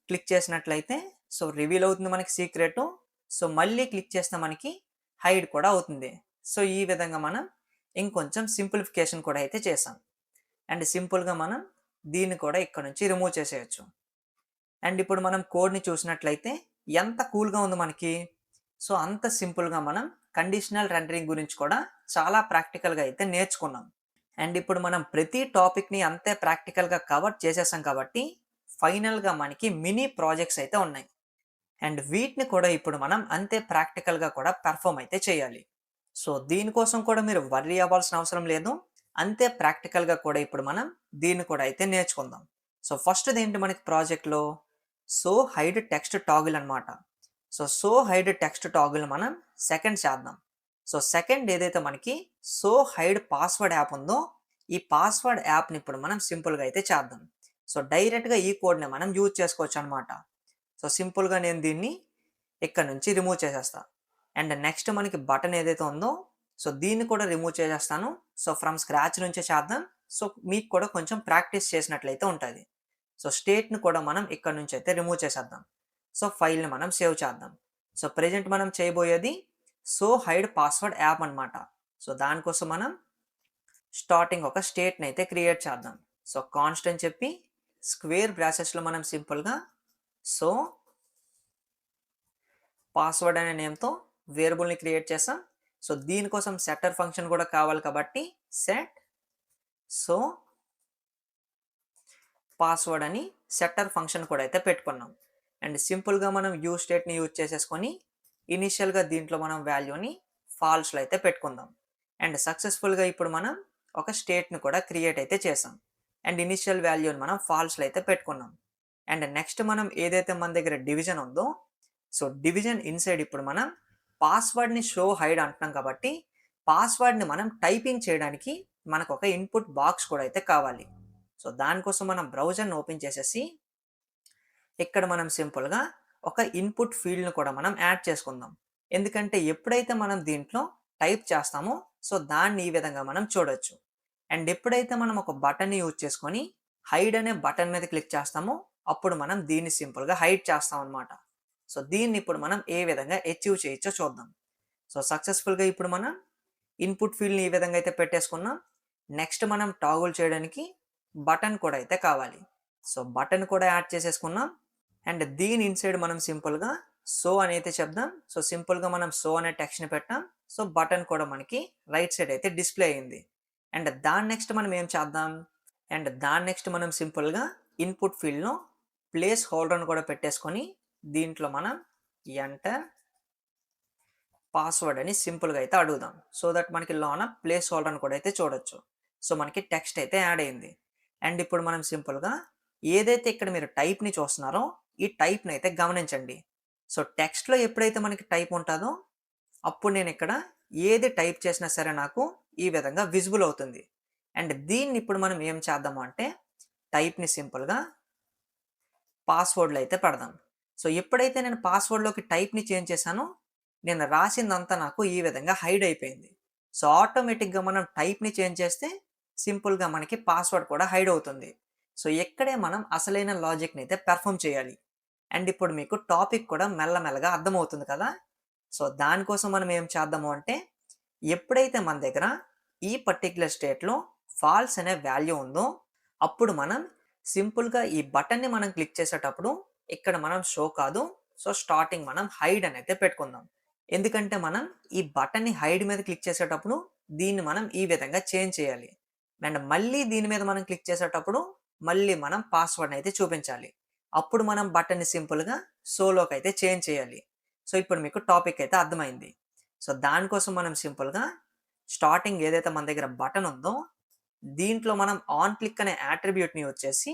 [SPEAKER 1] క్లిక్ చేసినట్లయితే, సో, రివీల్ అవుతుంది మనకి సీక్రెటు. సో, మళ్ళీ క్లిక్ చేస్తే మనకి హైడ్ కూడా అవుతుంది. సో, ఈ విధంగా మనం ఇంకొంచెం సింప్లిఫికేషన్ కూడా అయితే చేసాం. అండ్ సింపుల్‌గా మనం దీన్ని కూడా ఇక్కడ నుంచి రిమూవ్ చేసేయొచ్చు. అండ్ ఇప్పుడు మనం కోడ్‌ని చూసినట్లయితే ఎంత కూల్‌గా ఉంది మనకి. సో, అంత సింపుల్‌గా మనం కండిషనల్ రెండరింగ్ గురించి కూడా చాలా ప్రాక్టికల్‌గా అయితే నేర్చుకున్నాం. అండ్ ఇప్పుడు మనం ప్రతి టాపిక్‌ని అంతే ప్రాక్టికల్‌గా కవర్ చేసేసాం కాబట్టి, ఫైనల్‌గా మనకి మినీ ప్రాజెక్ట్స్ అయితే ఉన్నాయి. అండ్ వీటిని కూడా ఇప్పుడు మనం అంతే ప్రాక్టికల్‌గా కూడా పెర్ఫార్మ్ అయితే చేయాలి. సో, దీనికోసం కూడా మీరు వర్రీ అవ్వాల్సిన అవసరం లేదు. అంతే ప్రాక్టికల్‌గా కూడా ఇప్పుడు మనం దీన్ని కూడా అయితే నేర్చుకుందాం. సో, ఫస్ట్‌దేంటి మనకి ప్రాజెక్ట్‌లో సో హైడ్ టెక్స్ట్ టాగిల్ అనమాట. సో హైడ్ టెక్స్ట్ టాగిల్ మనం సెకండ్ చేద్దాం. సో, సెకండ్ ఏదైతే మనకి సో హైడ్ పాస్వర్డ్ యాప్ ఉందో, ఈ పాస్వర్డ్ యాప్‌ని ఇప్పుడు మనం సింపుల్‌గా అయితే చేద్దాం. సో, డైరెక్ట్‌గా ఈ కోడ్‌ని మనం యూజ్ చేసుకోవచ్చనమాట. సో, సింపుల్‌గా నేను దీన్ని ఇక్కడ నుంచి రిమూవ్ చేసేస్తా. అండ్ నెక్స్ట్ మనకి బటన్ ఏదైతే ఉందో, సో, దీన్ని కూడా రిమూవ్ చేసేస్తాను. సో, ఫ్రమ్ స్క్రాచ్ నుంచే చేద్దాం. సో, మీకు కూడా కొంచెం ప్రాక్టీస్ చేసినట్లయితే ఉంటది. సో, స్టేట్‌ని కూడా మనం ఇక్కడ నుంచి అయితే రిమూవ్ చేసేద్దాం. సో, ఫైల్‌ని మనం సేవ్ చేద్దాం. సో, ప్రెజెంట్ మనం చేయబోయేది సో హైడ్ పాస్వర్డ్ యాప్ అనమాట. సో, దానికోసం మనం స్టార్టింగ్ ఒక స్టేట్‌ని అయితే క్రియేట్ చేద్దాం. సో, కాన్స్ట్ అని చెప్పి స్క్వేర్ బ్రాసెస్‌లో మనం సింపుల్‌గా సో పాస్వర్డ్ అనే నేమ్‌తో వేరియబుల్‌ని క్రియేట్ చేసాం. సో, దీనికోసం సెట్టర్ ఫంక్షన్ కూడా కావాలి కాబట్టి సెట్ సో పాస్వర్డ్ అని సెట్టర్ ఫంక్షన్ కూడా అయితే పెట్టుకున్నాం. అండ్ సింపుల్‌గా మనం యూజ్ స్టేట్‌ని యూజ్ చేసేసుకొని ఇనీషియల్‌గా దీంట్లో మనం వాల్యూని ఫాల్స్‌లో అయితే పెట్టుకుందాం. అండ్ సక్సెస్‌ఫుల్‌గా ఇప్పుడు మనం ఒక స్టేట్‌ని కూడా క్రియేట్ అయితే చేసాం. అండ్ ఇనీషియల్ వాల్యూని మనం ఫాల్స్‌లో అయితే పెట్టుకున్నాం. అండ్ నెక్స్ట్ మనం ఏదైతే మన దగ్గర డివిజన్ ఉందో, సో, డివిజన్ ఇన్సైడ్ ఇప్పుడు మనం పాస్వర్డ్‌ని షో హైడ్ అంటున్నాం కాబట్టి, పాస్వర్డ్‌ని మనం టైపింగ్ చేయడానికి మనకు ఒక ఇన్‌పుట్ బాక్స్ కూడా అయితే కావాలి. సో, దానికోసం మనం బ్రౌజర్‌ని ఓపెన్ చేసేసి, ఇక్కడ మనం సింపుల్‌గా ఒక ఇన్‌పుట్ ఫీల్డ్‌ని కూడా మనం యాడ్ చేసుకుందాం. ఎందుకంటే ఎప్పుడైతే మనం దీంట్లో టైప్ చేస్తామో, సో, దాన్ని ఈ విధంగా మనం చూడొచ్చు. అండ్ ఎప్పుడైతే మనం ఒక బటన్‌ని యూజ్ చేసుకొని హైడ్ అనే బటన్ మీద క్లిక్ చేస్తామో, అప్పుడు మనం దీన్ని సింపుల్‌గా హైడ్ చేస్తామన్నమాట. సో, దీన్ని ఇప్పుడు మనం ఏ విధంగా అచీవ్ చేయొచ్చో చూద్దాం. సో, సక్సెస్‌ఫుల్‌గా ఇప్పుడు మనం ఇన్‌పుట్ ఫీల్డ్‌ని ఈ విధంగా అయితే పెట్టేసుకున్నాం. నెక్స్ట్ మనం టాగుల్ చేయడానికి బటన్ కూడా అయితే కావాలి. సో, బటన్ కూడా యాడ్ చేసేసుకున్నాం. అండ్ దీని ఇన్సైడ్ మనం సింపుల్‌గా సో అని అయితే చెప్దాం. సో, సింపుల్‌గా మనం సో అనే టెక్స్ట్‌ని పెట్టాం. సో, బటన్ కూడా మనకి రైట్ సైడ్ అయితే డిస్‌ప్లే అయింది. అండ్ దాని నెక్స్ట్ మనం ఏం చేద్దాం? అండ్ దాని నెక్స్ట్ మనం సింపుల్‌గా ఇన్‌పుట్ ఫీల్డ్‌లో ప్లేస్ హోల్డర్‌ని కూడా పెట్టేసుకొని, దీంట్లో మనం ఎంటర్ పాస్వర్డ్ అని సింపుల్‌గా అయితే అడుగుదాం. సో దట్ మనకి లోన ప్లేస్ హోల్డర్‌ని కూడా అయితే చూడొచ్చు. సో, మనకి టెక్స్ట్ అయితే యాడ్ అయింది. అండ్ ఇప్పుడు మనం సింపుల్‌గా ఏదైతే ఇక్కడ మీరు టైప్‌ని చూస్తున్నారో, ఈ టైప్‌ని అయితే గమనించండి. సో, టెక్స్ట్‌లో ఎప్పుడైతే మనకి టైప్ ఉంటదో, అప్పుడు నేను ఇక్కడ ఏది టైప్ చేసినా సరే నాకు ఈ విధంగా విజిబుల్ అవుతుంది. అండ్ దీన్ని ఇప్పుడు మనం ఏం చేద్దాము అంటే, టైప్‌ని సింపుల్‌గా పాస్వర్డ్‌లో అయితే పెడదాం. సో, ఎప్పుడైతే నేను పాస్వర్డ్‌లోకి టైప్‌ని చేంజ్ చేశానో, నేను రాసిందంతా నాకు ఈ విధంగా హైడ్ అయిపోయింది. సో, ఆటోమేటిక్‌గా మనం టైప్‌ని చేంజ్ చేస్తే సింపుల్‌గా మనకి పాస్వర్డ్ కూడా హైడ్ అవుతుంది. సో, ఇక్కడే మనం అసలైన లాజిక్‌ని అయితే పెర్ఫార్మ్ చేయాలి. అండ్ ఇప్పుడు మీకు టాపిక్ కూడా మెల్లమెల్లగా అర్థమవుతుంది కదా! సో, దానికోసం మనం ఏం చేద్దాము అంటే, ఎప్పుడైతే మన దగ్గర ఈ పర్టిక్యులర్ స్టేట్‌లో ఫాల్స్ అనే వాల్యూ ఉందో, అప్పుడు మనం సింపుల్‌గా ఈ బటన్‌ని మనం క్లిక్ చేసేటప్పుడు ఇక్కడ మనం షో కాదు. సో, స్టార్టింగ్ మనం హైడ్ అని అయితే పెట్టుకుందాం. ఎందుకంటే మనం ఈ బటన్‌ని హైడ్ మీద క్లిక్ చేసేటప్పుడు దీన్ని మనం ఈ విధంగా చేంజ్ చేయాలి. అండ్ మళ్ళీ దీని మీద మనం క్లిక్ చేసేటప్పుడు మళ్ళీ మనం పాస్వర్డ్‌ని అయితే చూపించాలి. అప్పుడు మనం బటన్‌ని సింపుల్‌గా షోలోకి అయితే చేంజ్ చేయాలి. సో, ఇప్పుడు మీకు టాపిక్ అయితే అర్థమైంది. సో, దానికోసం మనం సింపుల్‌గా స్టార్టింగ్ ఏదైతే మన దగ్గర బటన్ ఉందో, దీంట్లో మనం ఆన్ క్లిక్ అనే యాట్రిబ్యూట్‌ని వచ్చేసి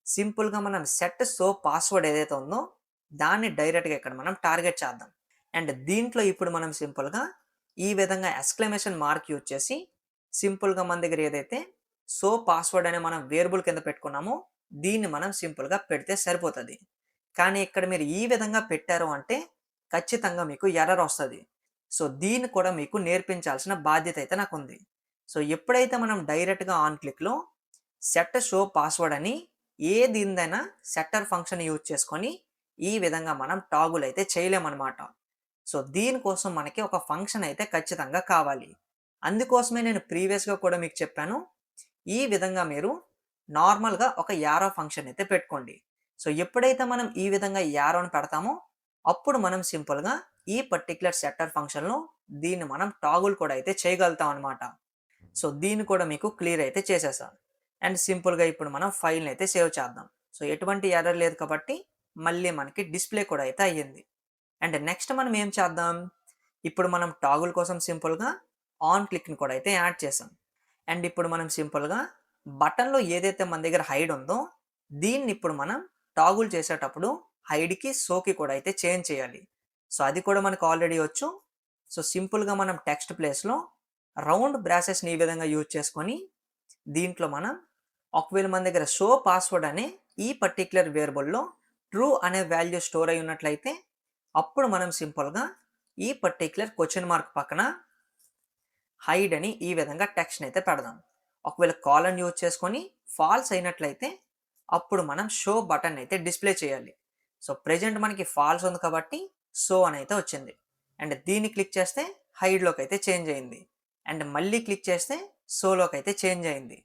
[SPEAKER 1] సింపుల్‌గా మనం సెట్ సో పాస్వర్డ్ ఏదైతే ఉందో, దాన్ని డైరెక్ట్‌గా ఇక్కడ మనం టార్గెట్ చేద్దాం. అండ్ దీంట్లో ఇప్పుడు మనం సింపుల్‌గా ఈ విధంగా ఎక్స్‌క్లమేషన్ మార్క్ యూజ్ చేసి సింపుల్‌గా మన దగ్గర ఏదైతే సో పాస్వర్డ్ అనే మనం వేరియబుల్ కింద పెట్టుకున్నామో దీన్ని మనం సింపుల్గా పెడితే సరిపోతుంది. కానీ ఇక్కడ మీరు ఈ విధంగా పెట్టారు అంటే ఖచ్చితంగా మీకు ఎర్రర్ వస్తుంది. సో దీన్ని కూడా మీకు నేర్పించాల్సిన బాధ్యత అయితే నాకుంది. సో ఎప్పుడైతే మనం డైరెక్ట్గా ఆన్ క్లిక్లో సెట్ షో పాస్వర్డ్ అని దీనిదైనా సెట్టర్ ఫంక్షన్ యూజ్ చేసుకొని ఈ విధంగా మనం టాగుల్ అయితే చేయలేమన్నమాట. సో దీనికోసం మనకి ఒక ఫంక్షన్ అయితే ఖచ్చితంగా కావాలి. అందుకోసమే నేను ప్రీవియస్గా కూడా మీకు చెప్పాను, ఈ విధంగా మీరు నార్మల్గా ఒక యారో ఫంక్షన్ అయితే పెట్టుకోండి. సో ఎప్పుడైతే మనం ఈ విధంగా యారోని పెడతామో అప్పుడు మనం సింపుల్గా ఈ పర్టిక్యులర్ సెట్టర్ ఫంక్షన్లో దీన్ని మనం టాగుల్ కూడా అయితే చేయగలుగుతాం అనమాట. సో దీన్ని కూడా మీకు క్లియర్ అయితే చేసేసాం. అండ్ సింపుల్గా ఇప్పుడు మనం ఫైల్ని అయితే సేవ్ చేద్దాం. సో ఎటువంటి ఎర్రర్ లేదు కాబట్టి మళ్ళీ మనకి డిస్ప్లే కూడా అయితే అయ్యింది. అండ్ నెక్స్ట్ మనం ఏం చేద్దాం, ఇప్పుడు మనం టాగుల్ కోసం సింపుల్గా ఆన్ క్లిక్ని కూడా అయితే యాడ్ చేసాం. అండ్ ఇప్పుడు మనం సింపుల్గా బటన్లో ఏదైతే మన దగ్గర హైడ్ ఉందో దీన్ని ఇప్పుడు మనం టాగుల్ చేసేటప్పుడు హైడ్కి సోకి కూడా అయితే చేంజ్ చేయాలి. సో అది కూడా మనకు ఆల్రెడీ వచ్చు. సో సింపుల్గా మనం టెక్స్ట్ ప్లేస్లో రౌండ్ బ్రాసెస్ని ఈ విధంగా యూజ్ చేసుకొని దీంట్లో మనం ఒకవేళ మన దగ్గర షో పాస్వర్డ్ అనే ఈ పర్టిక్యులర్ వేరియబుల్లో ట్రూ అనే వాల్యూ స్టోర్ అయి ఉన్నట్లయితే అప్పుడు మనం సింపుల్గా ఈ పర్టిక్యులర్ క్వశ్చన్ మార్క్ పక్కన హైడ్ అని ఈ విధంగా టెక్స్ట్ని అయితే పెడదాం. ఒకవేళ కాలన్ యూజ్ చేసుకొని ఫాల్స్ అయినట్లయితే అప్పుడు మనం షో బటన్ అయితే డిస్ప్లే చేయాలి. సో ప్రెజెంట్ మనకి ఫాల్స్ ఉంది కాబట్టి షో అని అయితే వచ్చింది. అండ్ దీన్ని క్లిక్ చేస్తే హైడ్లోకి అయితే చేంజ్ అయింది. అండ్ మళ్ళీ క్లిక్ చేస్తే షోలోకి అయితే చేంజ్ అయింది.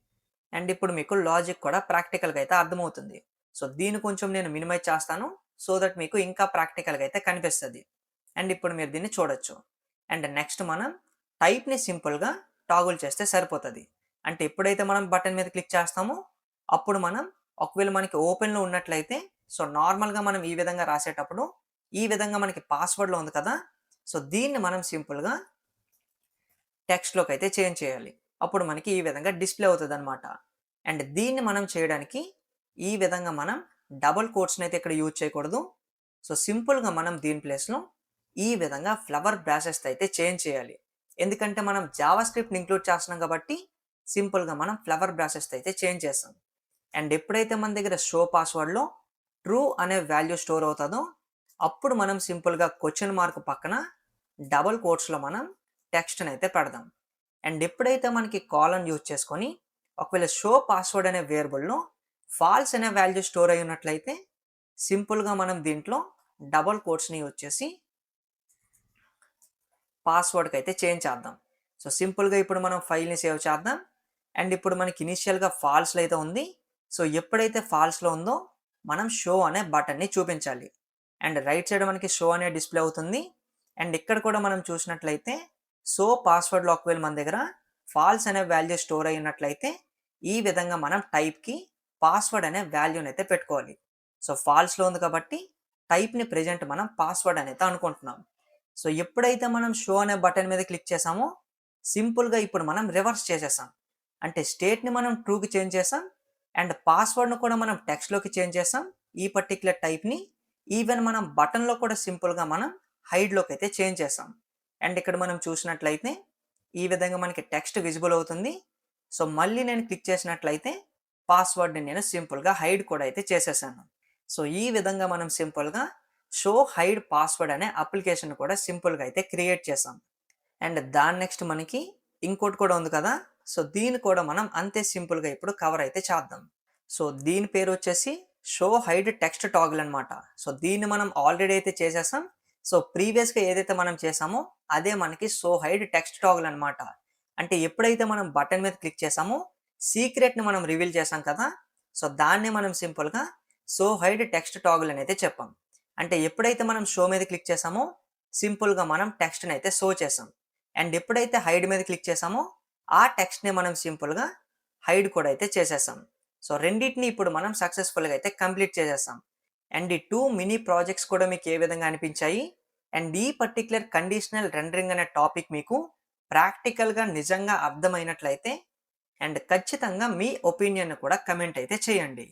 [SPEAKER 1] అండ్ ఇప్పుడు మీకు లాజిక్ కూడా ప్రాక్టికల్గా అయితే అర్థమవుతుంది. సో దీన్ని కొంచెం నేను మినిమైజ్ చేస్తాను సో దట్ మీకు ఇంకా ప్రాక్టికల్గా అయితే కనిపిస్తుంది. అండ్ ఇప్పుడు మీరు దీన్ని చూడొచ్చు. అండ్ నెక్స్ట్ మనం టైప్ని సింపుల్గా టాగుల్ చేస్తే సరిపోతుంది. అంటే ఎప్పుడైతే మనం బటన్ మీద క్లిక్ చేస్తామో అప్పుడు మనం ఒకవేళ మనకి ఓపెన్లో ఉన్నట్లయితే సో నార్మల్గా మనం ఈ విధంగా రాసేటప్పుడు ఈ విధంగా మనకి పాస్వర్డ్లో ఉంది కదా, సో దీన్ని మనం సింపుల్గా టెక్స్ట్లోకి అయితే చేంజ్ చేయాలి. అప్పుడు మనకి ఈ విధంగా డిస్ప్లే అవుతుంది అనమాట. అండ్ దీన్ని మనం చేయడానికి ఈ విధంగా మనం డబుల్ కోట్స్ని అయితే ఇక్కడ యూజ్ చేయకూడదు. సో సింపుల్గా మనం దీని ప్లేస్లో ఈ విధంగా ఫ్లవర్ బ్రాసెస్ అయితే చేంజ్ చేయాలి. ఎందుకంటే మనం జావా స్క్రిప్ట్ని ఇంక్లూడ్ చేస్తున్నాం కాబట్టి సింపుల్గా మనం ఫ్లవర్ బ్రాసెస్ అయితే చేంజ్ చేస్తాం. అండ్ ఎప్పుడైతే మన దగ్గర షో పాస్వర్డ్లో ట్రూ అనే వాల్యూ స్టోర్ అవుతుందో అప్పుడు మనం సింపుల్గా క్వశ్చన్ మార్క్ పక్కన డబుల్ కోట్స్లో మనం టెక్స్ట్ని అయితే పెడదాం. అండ్ ఎప్పుడైతే మనకి కాలన్ యూజ్ చేసుకొని ఒకవేళ షో పాస్వర్డ్ అనే వేరియబుల్లో ఫాల్స్ అనే వాల్యూ స్టోర్ అయి ఉన్నట్లయితే సింపుల్గా మనం దీంట్లో డబుల్ కోట్స్ని యూజ్ చేసి పాస్వర్డ్కి అయితే చేంజ్ చేద్దాం. సో సింపుల్గా ఇప్పుడు మనం ఫైల్ని సేవ్ చేద్దాం. అండ్ ఇప్పుడు మనకి ఇనిషియల్గా ఫాల్స్లో అయితే ఉంది. సో ఎప్పుడైతే ఫాల్స్లో ఉందో మనం షో అనే బటన్ని చూపించాలి. అండ్ రైట్ సైడ్ మనకి షో అనే డిస్ప్లే అవుతుంది. అండ్ ఇక్కడ కూడా మనం చూసినట్లయితే సో పాస్వర్డ్లో ఒకవేళ మన దగ్గర ఫాల్స్ అనే వాల్యూ స్టోర్ అయినట్లయితే ఈ విధంగా మనం టైప్కి పాస్వర్డ్ అనే వాల్యూని అయితే పెట్టుకోవాలి. సో ఫాల్స్లో ఉంది కాబట్టి టైప్ని ప్రెజెంట్ మనం పాస్వర్డ్ అనేది అనుకుంటున్నాం. సో ఎప్పుడైతే మనం షో అనే బటన్ మీద క్లిక్ చేసామో సింపుల్గా ఇప్పుడు మనం రివర్స్ చేసేసాం. అంటే స్టేట్ని మనం ట్రూకి చేంజ్ చేసాం అండ్ పాస్వర్డ్ను కూడా మనం టెక్స్ట్లోకి చేంజ్ చేసాం ఈ పర్టిక్యులర్ టైప్ని. ఈవెన్ మనం బటన్లో కూడా సింపుల్గా మనం హైడ్లోకి అయితే చేంజ్ చేసాం. అండ్ ఇక్కడ మనం చూసినట్లయితే ఈ విధంగా మనకి టెక్స్ట్ విజిబుల్ అవుతుంది. సో మళ్ళీ నేను క్లిక్ చేసినట్లయితే పాస్వర్డ్ని నేను సింపుల్గా హైడ్ కూడా అయితే చేసేసాను. సో ఈ విధంగా మనం సింపుల్గా షో హైడ్ పాస్వర్డ్ అనే అప్లికేషన్ కూడా సింపుల్గా అయితే క్రియేట్ చేసాం. అండ్ దాని నెక్స్ట్ మనకి ఇంకోటి కూడా ఉంది కదా, సో దీన్ని కూడా మనం అంతే సింపుల్గా ఇప్పుడు కవర్ అయితే చేద్దాం. సో దీని పేరు వచ్చేసి షో హైడ్ టెక్స్ట్ టాగుల్ అనమాట. సో దీన్ని మనం ఆల్రెడీ అయితే చేసేసాం. సో ప్రీవియస్గా ఏదైతే మనం చేసామో అదే మనకి షో హైడ్ టెక్స్ట్ టాగుల్ అనమాట. అంటే ఎప్పుడైతే మనం బటన్ మీద క్లిక్ చేసామో సీక్రెట్ని మనం రివీల్ చేసాం కదా, సో దాన్ని మనం సింపుల్గా షో హైడ్ టెక్స్ట్ టాగుల్ అని అయితే చెప్పాం. అంటే ఎప్పుడైతే మనం షో మీద క్లిక్ చేసామో సింపుల్గా మనం టెక్స్ట్ని అయితే షో చేసాం. అండ్ ఎప్పుడైతే హైడ్ మీద క్లిక్ చేసామో ఆ టెక్స్ట్ని మనం సింపుల్గా హైడ్ కూడా అయితే చేసేసాం. సో రెండింటిని ఇప్పుడు మనం సక్సెస్ఫుల్గా అయితే కంప్లీట్ చేసేసాం. అండ్ ఈ 2 మినీ ప్రాజెక్ట్స్ కూడా మీకు ఏ విధంగా అనిపించాయి, అండ్ ఈ పర్టిక్యులర్ కండిషనల్ రెండరింగ్ అనే టాపిక్ మీకు ప్రాక్టికల్గా నిజంగా అర్థమైనట్లయితే అండ్ ఖచ్చితంగా మీ ఒపీనియన్ కూడా కమెంట్ అయితే చేయండి.